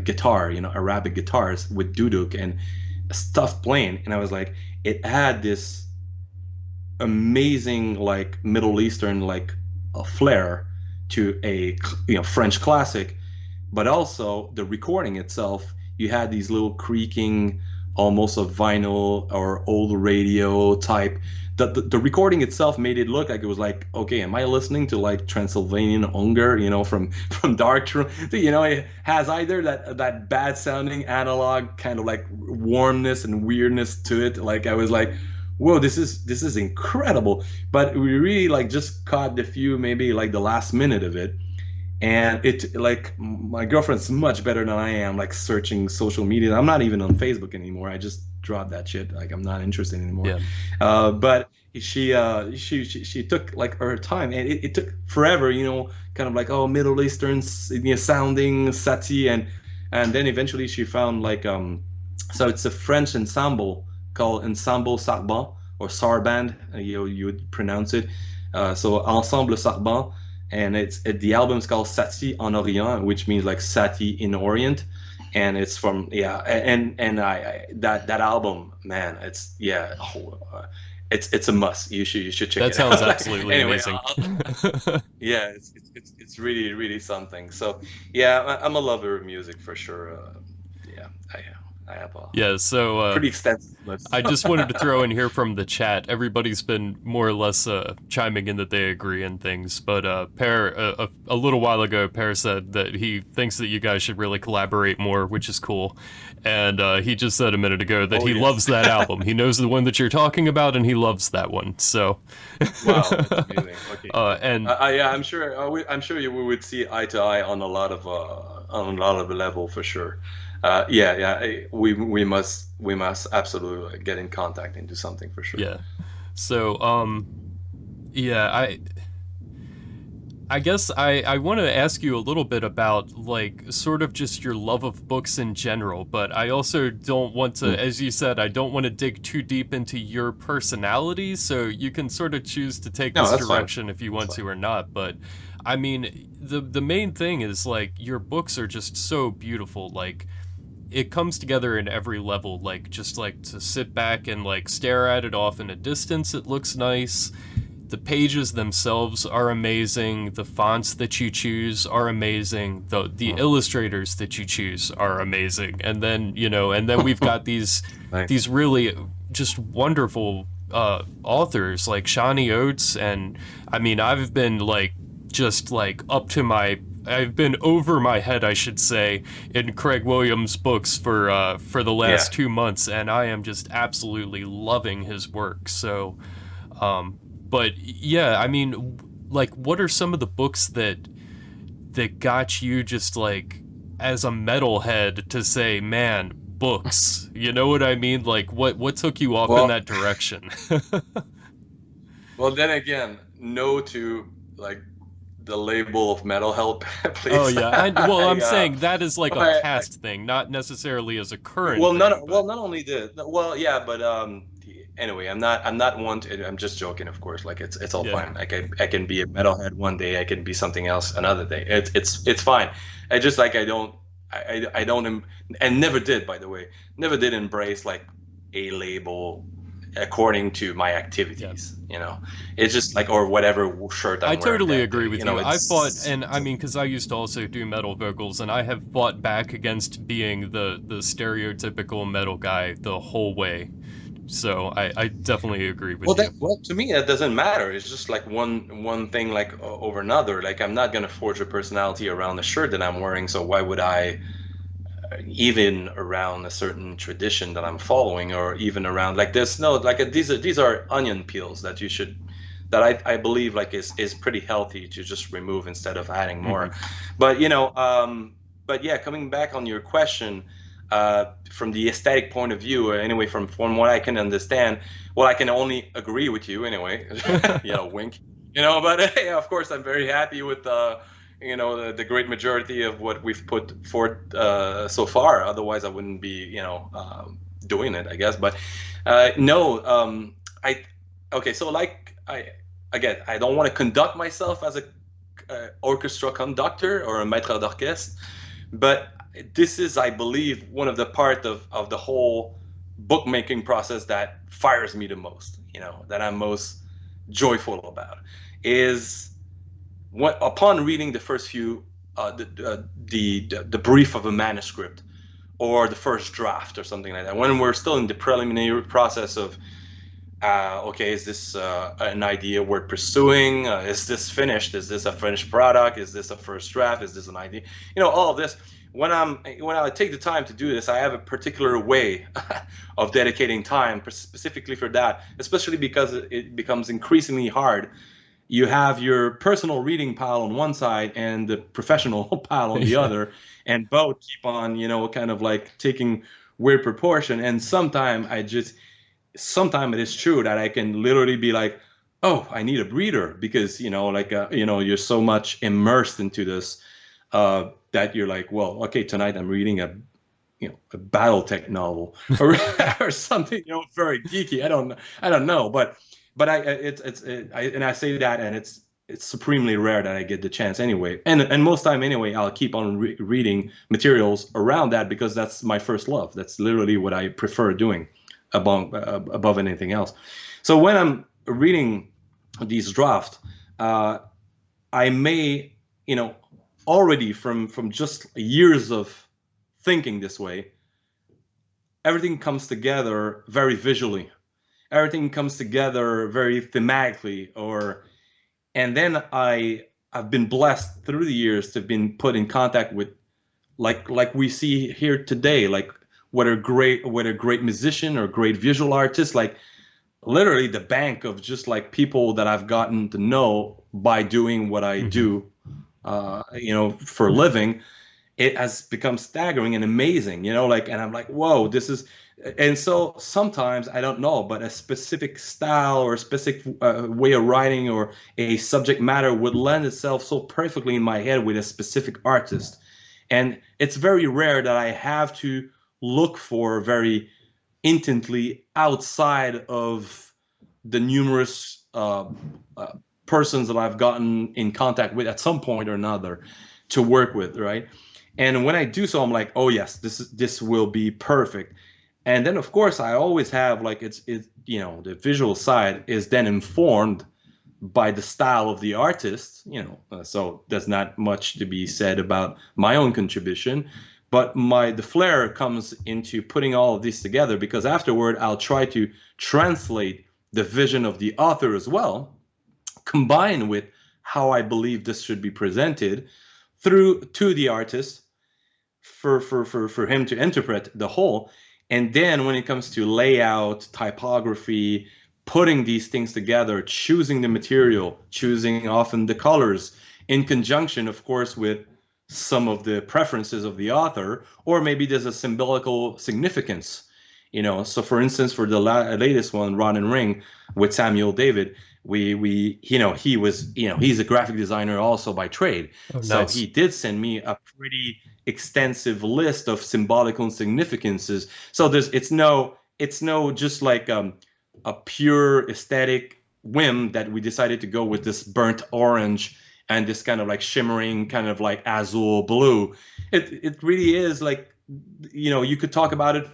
guitar, Arabic guitars with duduk and stuff playing. And I was like, it had this amazing like Middle Eastern like a flair to a French classic, but also the recording itself. You had these little creaking, almost a vinyl or old radio type. The recording itself made it look like it was like, okay, am I listening to like Transylvanian Hunger, from Dark Throne? It has either that bad sounding analog kind of like warmness and weirdness to it. Like I was like, whoa, this is incredible. But we really like just caught the few, maybe like the last minute of it. And it like my girlfriend's much better than I am, like searching social media. I'm not even on Facebook anymore. I just dropped that shit. Like I'm not interested anymore. Yeah. But she took like her time, and it took forever, kind of like, oh, Middle Eastern sounding Sati, and then eventually she found like so it's a French ensemble called Ensemble Sarban or Sarband, you would pronounce it. So Ensemble Sarban, and the album's called Sati en Orient, which means like Sati in Orient, and it's from yeah, and I that album, man, it's yeah, it's a must. You should check That it sounds out. absolutely Anyway, amazing. yeah, it's really really something. So yeah, I'm a lover of music for sure. Yeah, I have a Yeah, so pretty extensive list. I just wanted to throw in here from the chat. Everybody's been more or less chiming in that they agree and things. But Per, a little while ago, Per said that he thinks that you guys should really collaborate more, which is cool. And he just said a minute ago that Oh he yes. loves that album. He knows the one that you're talking about, and he loves that one. So, Wow, that's amazing. Okay, cool. and Yeah, I'm sure we would see eye to eye on a lot of level for sure. Yeah, yeah. We must absolutely get in contact and do something for sure. yeah, so yeah, I guess I want to ask you a little bit about like sort of just your love of books in general, but I also don't want to, Mm. as you said, I don't want to dig too deep into your personality, so you can sort of choose to take No, this that's fine. direction if you That's want fine. to or not. But I mean, the main thing is like your books are just so beautiful. Like it comes together in every level. Like just like to sit back and like stare at it off in a distance, it looks nice. The pages themselves are amazing. The fonts that you choose are amazing. The illustrators that you choose are amazing. And then, and then we've got Thanks. these really just wonderful authors like Shawnee Oates, and I mean I've been like just like up to my I've been over my head, I should say, in Craig Williams' books for the Yeah. last 2 months, and I am just absolutely loving his work. So, but yeah, I mean, like, what are some of the books that got you just like as a metalhead to say, man, books? You know what I mean? Like, what took you off in Well, that direction? well, then again, no to like the label of mental health, Oh please. yeah, well, I'm I, saying that is like a I, past thing, not necessarily as a current well, thing, but not only the well, yeah, but anyway, I'm not one to, I'm just joking, of course. Like it's all yeah. fine. Like I can be a metalhead one day, I can be something else another day. It's fine. I just like I don't and never did, by the way, never did embrace like a label according to my Yeah. activities. It's just like, or whatever shirt I I'm wearing totally that agree day. with you. I fought, It's and I mean, because I used to also do metal vocals, and I have fought back against being the stereotypical metal guy the whole way. So I definitely agree with you. well, to me that doesn't matter. It's just like one thing like over another. Like I'm not gonna forge a personality around the shirt that I'm wearing. So why would I even around a certain tradition that I'm following, or even around like this? No, like these are onion peels that you should that I believe like is pretty healthy to just remove instead of adding Hmm. more. But but yeah, coming back on your question, from the aesthetic point of view, anyway, from what I can understand, well, I can only agree with you anyway. Wink. But yeah, of course, I'm very happy with the great majority of what we've put forth so far. Otherwise, I wouldn't be doing it, I guess. But no, I okay. So like I don't want to conduct myself as a orchestra conductor or a maître d'orchestre, but this is, I believe, one of the part of the whole bookmaking process that fires me the most. That I'm most joyful about is what upon reading the first few the brief of a manuscript or the first draft or something like that, when we're still in the preliminary process of okay, is this an idea worth pursuing? Is this finished? Is this a finished product? Is this a first draft? Is this an idea? All of this. When I take the time to do this, I have a particular way of dedicating time specifically for that, especially because it becomes increasingly hard. You have your personal reading pile on one side and the professional pile on the Yeah. other, and both keep on, kind of like taking weird proportion. And sometimes it is true that I can literally be like, oh, I need a breather because, you're so much immersed into this that you're like, well, okay, tonight I'm reading a BattleTech novel or or something, very geeky. I don't know, but and I say that, and it's supremely rare that I get the chance anyway. And most time anyway, I'll keep on reading materials around that because that's my first love. That's literally what I prefer doing above anything else. So when I'm reading these drafts, uh, I may, already from just years of thinking this way, everything comes together very visually. Everything comes together very thematically, and then I've been blessed through the years to have been put in contact with like we see here today, like whether great musician or great visual artist, like literally the bank of just like people that I've gotten to know by doing what I Hmm. do, for a living. It has become staggering and amazing, like, and I'm like, whoa, this is, and so sometimes I don't know, but a specific style or a specific way of writing or a subject matter would lend itself so perfectly in my head with a specific artist. And it's very rare that I have to look for very intently outside of the numerous persons that I've gotten in contact with at some point or another to work with, right? And when I do so, I'm like, oh yes, this will be perfect. And then of course I always have like it's the visual side is then informed by the style of the artist, so there's not much to be said about my own contribution, but the flair comes into putting all of these together because afterward I'll try to translate the vision of the author as well, combine with how I believe this should be presented through to the artist for him to interpret the whole. And then when it comes to layout, typography, putting these things together, choosing the material, choosing often the colors, in conjunction, of course, with some of the preferences of the author, or maybe there's a symbolical significance. So for instance, for the latest one, Rod and Ring, with Samuel David, he was, he's a graphic designer also by trade. Oh, So nice. he did send me a pretty extensive list of symbolical significances. So it's no just like a pure aesthetic whim that we decided to go with this burnt orange and this kind of like shimmering kind of like azul blue. It really is like, you could talk about it,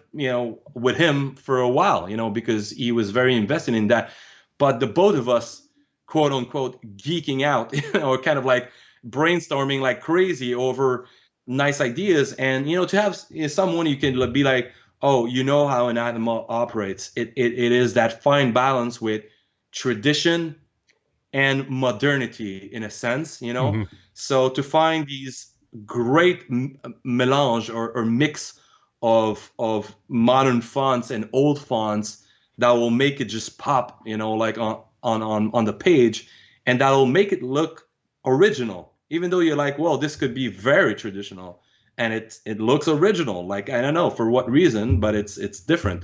with him for a while, because he was very invested in that. But the both of us, quote unquote, geeking out, or kind of like brainstorming like crazy over nice ideas. And, to have someone you can be like, oh, you know how an animal operates. It is that fine balance with tradition and modernity in a sense. Hmm. So to find these great melange or mix of modern fonts and old fonts that will make it just pop, like on the page, and that will make it look original, even though you're like, well, this could be very traditional, and it looks original. Like, I don't know for what reason, but it's different.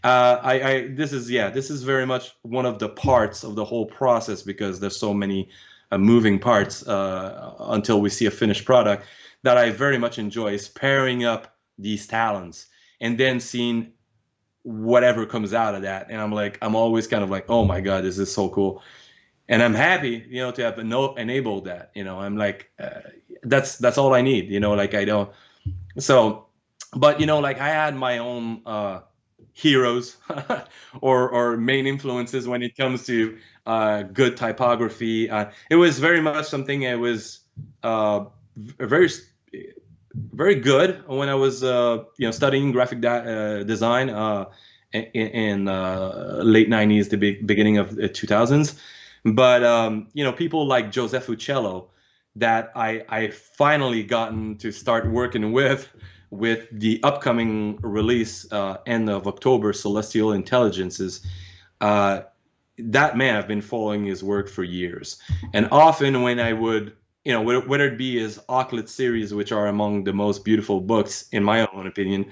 This is very much one of the parts of the whole process because there's so many moving parts until we see a finished product that I very much enjoy is pairing up these talents and then seeing whatever comes out of that. And I'm always kind of like, oh my God, this is so cool. And I'm happy, to have enabled that. I'm like, that's all I need. Like I don't. So, but like I had my own heroes or main influences when it comes to good typography. It was very much something I was very very good when I was studying graphic design in late 90s, the beginning of the 2000s. But people like Joseph Uccello that I finally gotten to start working with the upcoming release end of October, Celestial Intelligences. Uh, that man, I've been following his work for years, and often when I would, whether it be his Aucklet series, which are among the most beautiful books in my own opinion,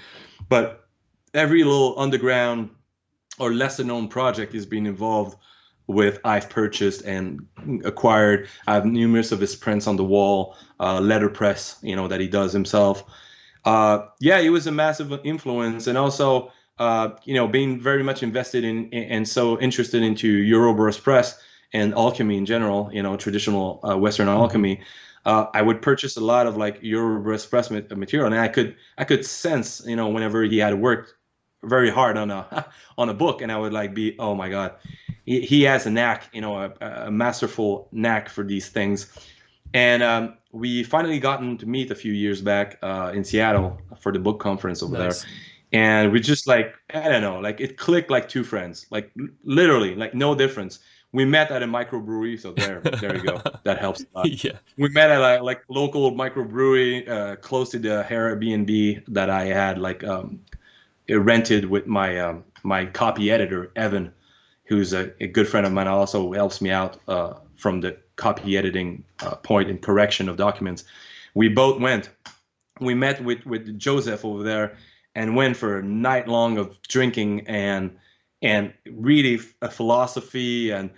but every little underground or lesser known project he's been involved with, I've purchased and acquired. I have numerous of his prints on the wall, letterpress, that he does himself. Yeah, he was a massive influence, and also, being very much invested in and so interested into Ouroboros press and alchemy in general, traditional Western Hmm. alchemy. I would purchase a lot of like Ouroboros press material, and I could sense, whenever he had worked very hard on a on a book, and I would like be, oh my God, he has a knack, a masterful knack for these things. And we finally gotten to meet a few years back in Seattle for the book conference over there. Nice. And we just like, I don't know, like it clicked like two friends, like literally, like no difference. We met at a microbrewery, so there you go. That helps a lot. Yeah. We met at like local microbrewery close to the Airbnb that I had like rented with my copy editor Evan, who's a good friend of mine. Also helps me out from the copy editing point and correction of documents. We both went. We met with Joseph over there and went for a night long of drinking and really a philosophy and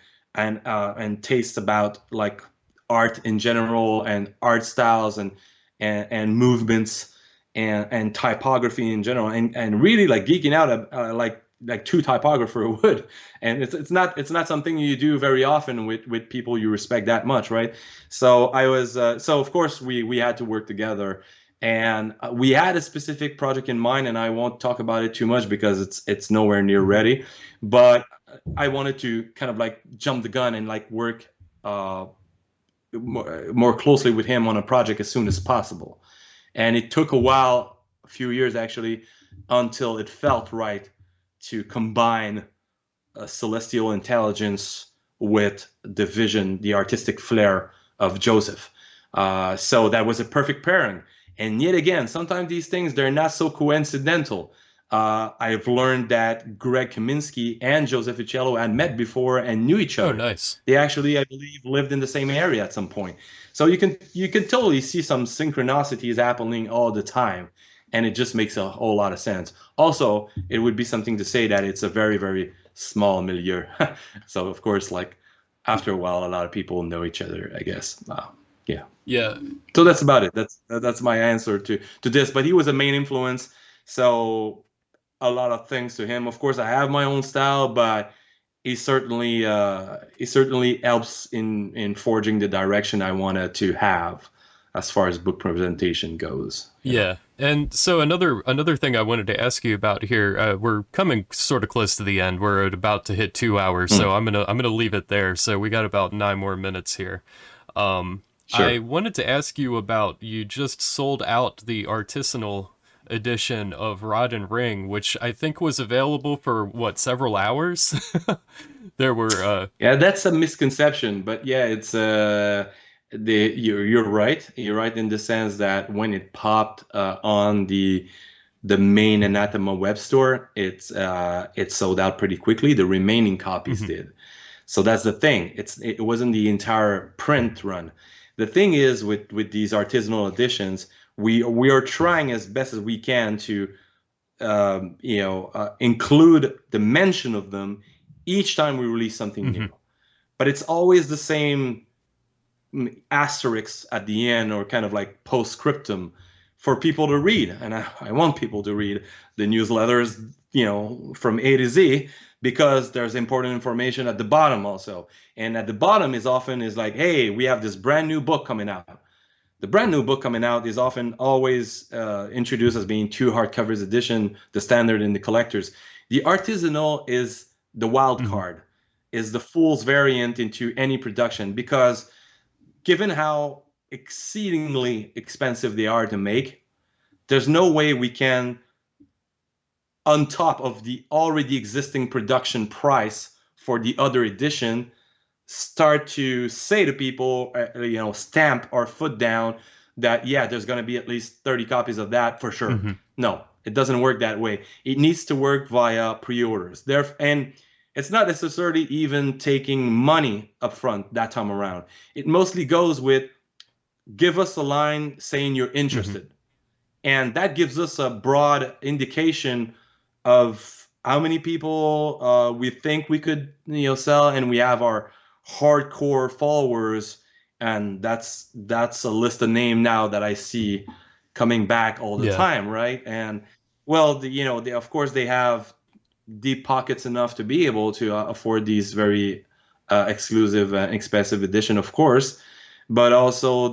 tastes about like art in general and art styles and movements and typography in general and really like geeking out like like two typographer would, and it's not something you do very often with people you respect that much, right? So I was so of course we had to work together, and we had a specific project in mind, and I won't talk about it too much because it's nowhere near ready, but I wanted to kind of like jump the gun and like work more closely with him on a project as soon as possible. And it took a while, a few years actually, until it felt right to combine celestial intelligence with the vision, the artistic flair of Joseph. So that was a perfect pairing. And yet again, sometimes these things, they're not so coincidental. I've learned that Greg Kaminsky and Joseph Uccello had met before and knew each Oh, other. nice. They actually, I believe, lived in the same area at some point. So you can totally see some synchronicities happening all the time, and it just makes a whole lot of sense. Also, it would be something to say that it's a very, very small milieu. So of course, like after a while, a lot of people know each other, I guess. Yeah. Yeah. So that's about it. That's my answer to this. But he was a main influence. So a lot of things to him. Of course, I have my own style, but he certainly helps in forging the direction I wanted to have as far as book presentation goes. Yeah. And so another thing I wanted to ask you about here, we're coming sort of close to the end. We're at about to hit 2 hours, so I'm gonna leave it there. So we got about 9 more minutes here. I Sure. wanted to ask you about, you just sold out the artisanal edition of Rod and Ring, which I think was available for what, several hours? There were Yeah, that's a misconception, but yeah, it's you're right. You're right in the sense that when it popped on the main Anathema web store, it sold out pretty quickly. The remaining copies mhm, did. So that's the thing. It wasn't the entire print run. The thing is with these artisanal editions, we are trying as best as we can to include the mention of them each time we release something new. mhm, But it's always the same asterisks at the end or kind of like postscriptum for people to read. And I want people to read the newsletters, from A to Z because there's important information at the bottom also. And at the bottom is like, hey, we have this brand new book coming out. The brand new book coming out is often always introduced as being two hardcovers edition, the standard and the collectors. The artisanal is the wild mhm, card, is the fool's variant into any production because given how exceedingly expensive they are to make, there's no way we can, on top of the already existing production price for the other edition, start to say to people, stamp our foot down that, yeah, there's going to be at least 30 copies of that for sure. mhm. No, it doesn't work that way. It needs to work via pre-orders. And it's not necessarily even taking money up front that time around. It mostly goes with give us a line saying you're Mhm. interested. And that gives us a broad indication of how many people we think we could sell, and we have our hardcore followers, and that's a list of name now that I see coming back all the Yeah. time, right? And well, of course they have deep pockets enough to be able to afford these very exclusive and expensive edition, of course, but also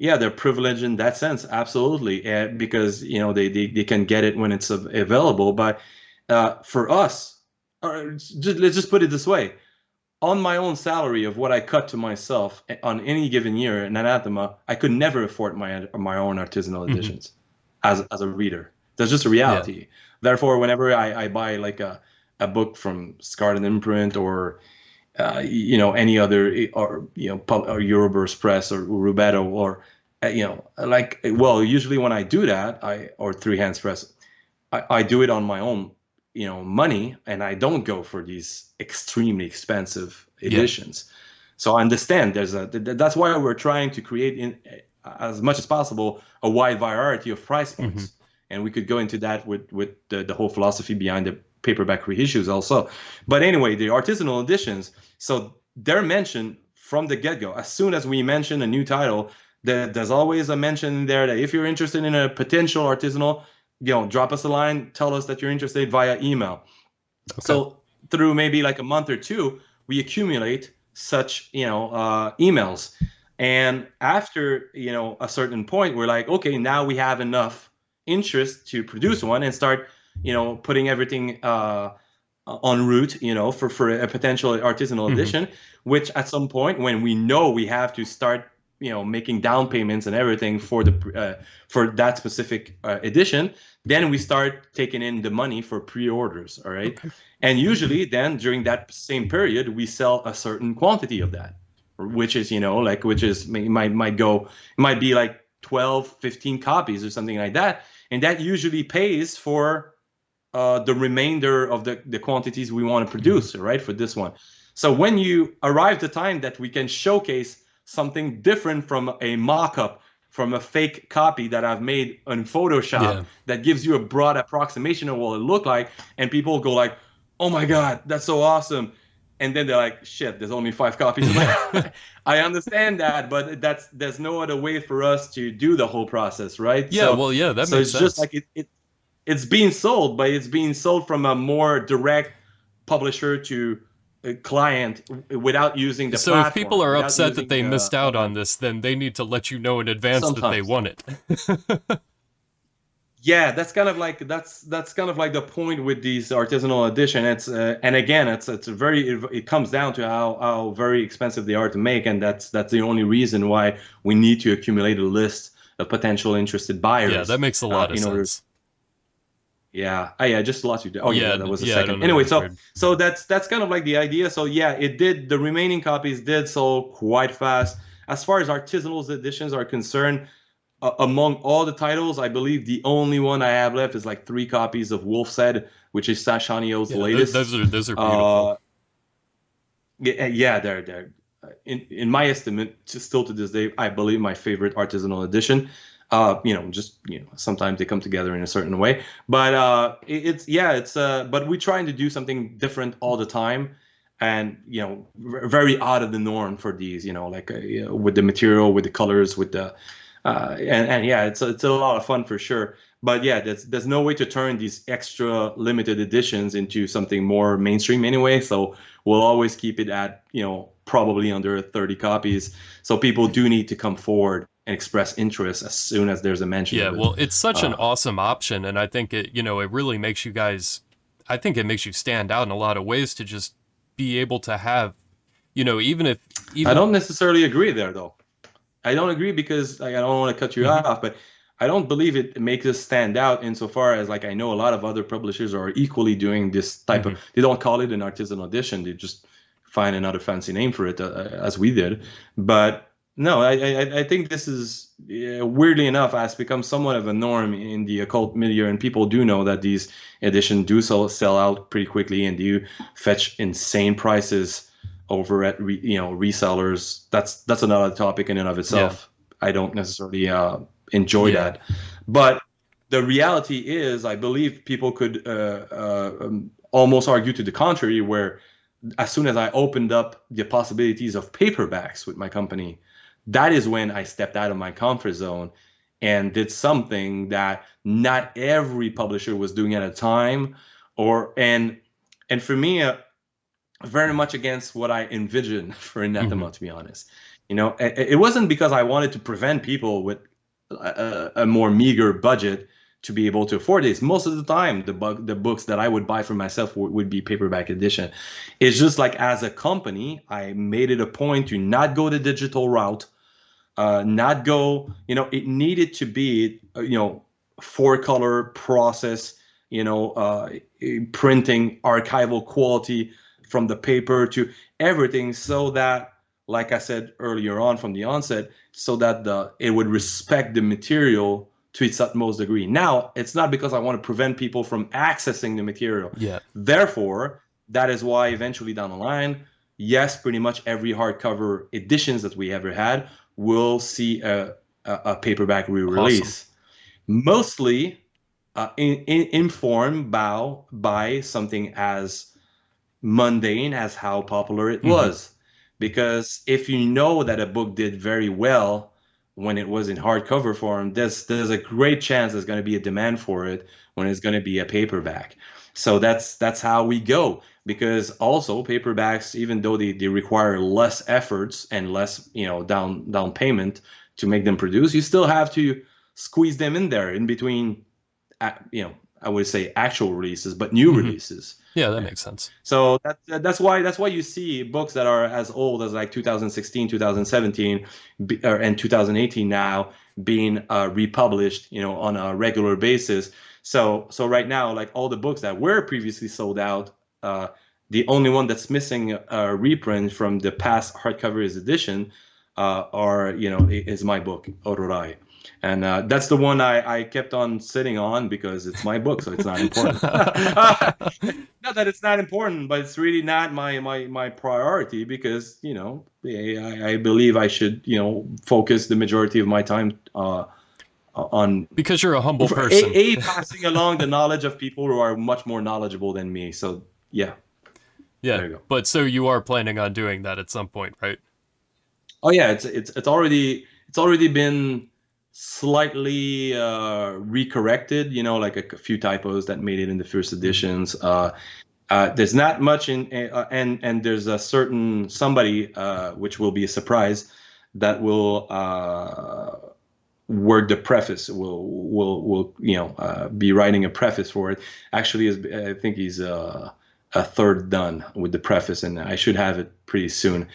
yeah, they're privileged in that sense, absolutely, because they can get it when it's available. But for us, let's just put it this way: on my own salary of what I cut to myself on any given year in Anathema, I could never afford my own artisanal Mhm. editions as a reader. That's just a Yeah. reality. Therefore, whenever I buy like a book from Scarlet Imprint or any other or or Euroburst Press or Rubeto or like, well, usually when I do that, I or Three Hands Press, I do it on my own money, and I don't go for these extremely expensive Yeah. editions. So I understand that's why we're trying to create as much as possible a wide variety of price Mhm. points, and we could go into that with the whole philosophy behind the paperback reissues also. But anyway, the artisanal editions, so they're mentioned from the get-go. As soon as we mention a new title, there's always a mention in there that if you're interested in a potential artisanal, this is the one. drop us a line, tell us that you're interested via email. Okay. So through maybe like a month or two, we accumulate such, emails. And after, a certain point, we're like, okay, now we have enough interest to produce one and start, putting everything en route, for a potential artisanal Hmm. edition, which at some point when we know we have to start, making down payments and everything for that specific edition, then we start taking in the money for pre-orders, all right? Okay. And usually then during that same period, we sell a certain quantity of that, which is, which is might be like 12, 15 copies or something like that. And that usually pays for the remainder of the quantities we want to Hmm. produce, right, for this one. So when you arrive the time that we can showcase something different from a mock-up, from a fake copy that I've made in Photoshop Yeah. that gives you a broad approximation of what it looked like, and people go like, "Oh my God, that's so awesome!" And then they're like, "Shit, there's only 5 copies." Yeah. I understand that, but there's no other way for us to do the whole process, right? Yeah. So Well, yeah, that so makes it's just sense. like it's being sold, but it's being sold from a more direct publisher to a client without using the So if people platform, are without upset that using they missed out other on this, then they need to let you know in advance that they sometimes. want it. Yeah, that's kind of like the point with these artisanal edition. It's and again, it's a it comes down to how very expensive they are to make, and that's the only reason why we need to accumulate a list of potential interested Yeah, buyers that makes a lot of in order. sense. Yeah. Oh, yeah. I just lost you there. Oh, yeah. Yeah, That was a yeah, I second. don't know. That Anyway, was so weird. so that's kind of like the idea. So yeah, it did. The remaining copies did sell quite fast. As far as artisanal editions are concerned, among all the titles, I believe the only one I have left is like 3 copies of Wolf's Head, which is Sashanio's Yeah, latest. those are beautiful. Uh, yeah, they're in my estimate, still to this day, I believe my favorite artisanal edition. Just sometimes they come together in a certain way, but it's yeah, it's but we're trying to do something different all the time, and very out of the norm for these. Like with the material, with the colors, with the and yeah, it's a lot of fun for sure. But yeah, there's no way to turn these extra limited editions into something more mainstream anyway. So we'll always keep it at probably under 30 copies. So people do need to come forward and express interest as soon as there's a mention Yeah, of it. well, it's such an Uh, awesome option, and I think it really makes you guys. I think it makes you stand out in a lot of ways to just be able to have, even if I even. don't necessarily agree there though. I don't agree because like, I don't want to cut you Mhm. off, but I don't believe it makes us stand out insofar as like I know a lot of other publishers are equally doing this type of. Mhm. They don't call it an artisanal edition; they just find another fancy name for it, as we did. But no, I think this is weirdly enough has become somewhat of a norm in the occult milieu, and people do know that these editions do sell out pretty quickly and do fetch insane prices over at resellers. That's another topic in and of Yeah, itself. I don't necessarily enjoy yeah. that, but the reality is, I believe people could almost argue to the contrary, where as soon as I opened up the possibilities of paperbacks with my company, that is when I stepped out of my comfort zone and did something that not every publisher was doing at a time, or and for me, very much against what I envisioned for Hmm. Anathema, to be honest. It wasn't because I wanted to prevent people with a more meager budget to be able to afford this. Most of the time, the books that I would buy for myself would be paperback edition. It's just like as a company, I made it a point to not go the digital route, not go. It needed to be, 4-color process, printing, archival quality from the paper to everything, so that, like I said earlier on from the onset, so that it would respect the material to its utmost degree. Now, it's not because I want to prevent people from accessing the material. Yeah. Therefore, that is why eventually down the line, yes, pretty much every hardcover editions that we ever had will see a paperback Awesome. re-release, mostly informed by something as mundane as how popular it Hmm. was. Because if you know that a book did very well when it was in hardcover form, there's a great chance there's going to be a demand for it when it's going to be a paperback. So that's how we go. Because also paperbacks, even though they require less efforts and less, down payment to make them produce, you still have to squeeze them in there in between, I would say actual releases, but new Hmm. releases. Yeah, that Yeah. makes sense. So that's why you see books that are as old as like 2016, 2017, and 2018 now being republished, on a regular basis. So right now, like all the books that were previously sold out, the only one that's missing a reprint from the past hardcover edition, is my book Ororai. And that's the one I kept on sitting on because it's my book, so it's not important. Not that it's not important, but it's really not my priority because I believe I should focus the majority of my time on Because you're a humble person. passing along the knowledge of people who are much more knowledgeable than me. So yeah, Yeah, there you go. but so you are planning on doing that at some point, right? Oh yeah, it's already been slightly recorrected. Like a few typos that made it in the first Hmm. editions. There's not much in, and there's a certain somebody, which will be a surprise, that will word the preface. Will be writing a preface for it. Actually, I think he's a third done with the preface, and I should have it pretty soon.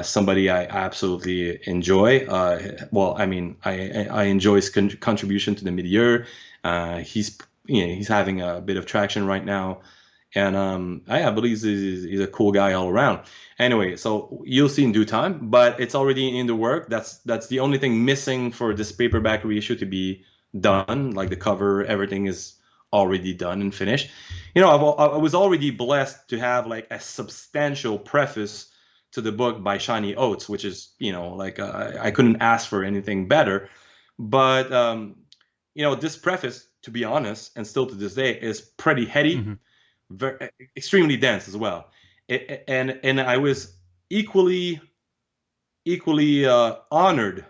Somebody I absolutely enjoy. Well, I mean, I enjoy his contribution to the milieu. He's having a bit of traction right now, and I believe he's a cool guy all around. Anyway, so you'll see in due time, but it's already in the work. That's the only thing missing for this paperback reissue to be done. Like the cover, everything is already done and finished. I was already blessed to have like a substantial preface to the book by Shiny Oates, which is like I couldn't ask for anything better. But this preface, to be honest, and still to this day, is pretty heady, Hmm. very extremely dense as well. And I was equally honored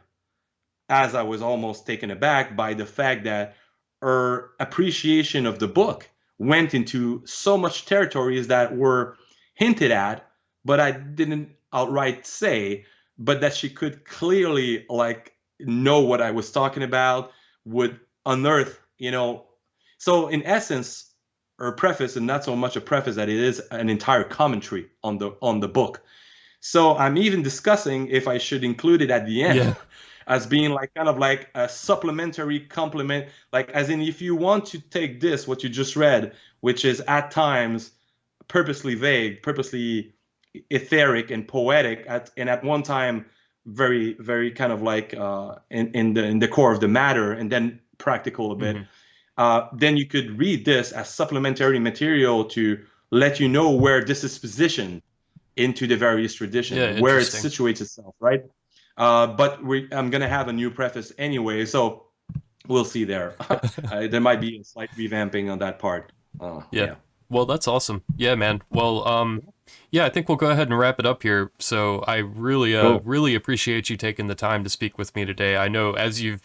as I was almost taken aback by the fact that her appreciation of the book went into so much territories that were hinted at, but I didn't outright say, but that she could clearly like know what I was talking about, would unearth, So in essence, her preface, and not so much a preface that it is an entire commentary on the book. So I'm even discussing if I should include it at the end Yeah. as being like kind of like a supplementary complement, like as in if you want to take this, what you just read, which is at times purposely vague, purposely etheric and poetic, and at one time very, very kind of like in the core of the matter, and then practical a bit. Hmm. Then you could read this as supplementary material to let you know where this is positioned into the various traditions, Yeah, where it interesting. situates itself, right? But I'm gonna have a new preface anyway, so we'll see there. There might be a slight revamping on that part. Yeah. Yeah. Well, that's awesome. Yeah, man. Well, yeah, I think we'll go ahead and wrap it up here. So I really, Cool. really appreciate you taking the time to speak with me today. I know, as you've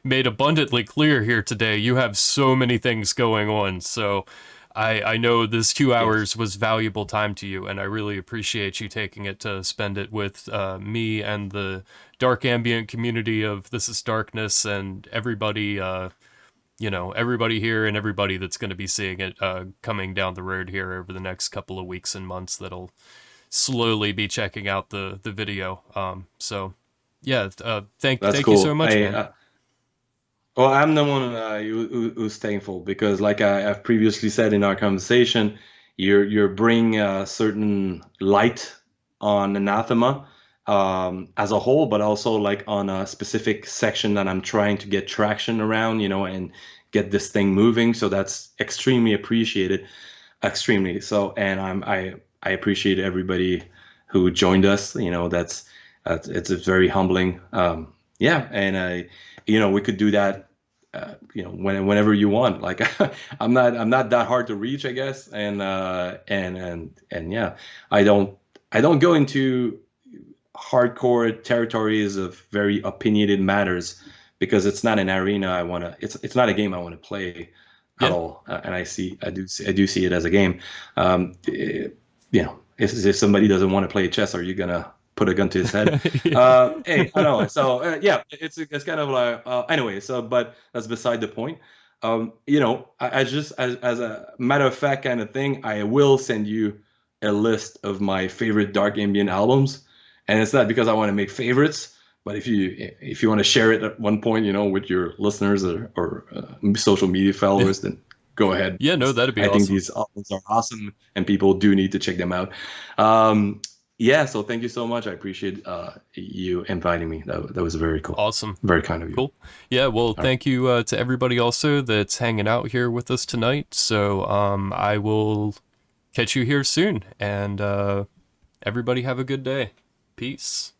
made abundantly clear here today, you have so many things going on. So I know this 2 hours Yes. was valuable time to you, and I really appreciate you taking it to spend it with me and the dark ambient community of This Is Darkness and everybody. Everybody here and everybody that's going to be seeing it coming down the road here over the next couple of weeks and months that'll slowly be checking out the video. So yeah, That's thank you so cool. much, man. Well, I'm the one who's thankful because, like I've previously said in our conversation, you're bringing a certain light on Anathema as a whole, but also like on a specific section that I'm trying to get traction around, and get this thing moving. So that's extremely appreciated, extremely. So, and I appreciate everybody who joined us. It's very humbling. Yeah, and we could do that whenever you want. Like I'm not that hard to reach, I guess. And yeah, I don't I don't go into hardcore territories of very opinionated matters because it's not an arena I want to it's not a game I want to play at Yeah. all. And I do see it as a game. You know, if somebody doesn't want to play chess, are you gonna put a gun to his head? Yeah. Hey, I know. So yeah, it's kind of like anyway. So, but that's beside the point. You know, I just as a matter of fact kind of thing, I will send you a list of my favorite dark ambient albums, and it's not because I want to make favorites, but if you want to share it at one point, you know, with your listeners or social media Yeah. followers, then go ahead. Yeah, no, that'd be I think awesome. these albums are awesome, and people do need to check them out. Um, yeah, so thank you so much. I appreciate you inviting me. That was very cool, Awesome. very kind of you. Cool. Yeah, well, All right. thank you to everybody also that's hanging out here with us tonight. So I will catch you here soon. And everybody have a good day. Peace.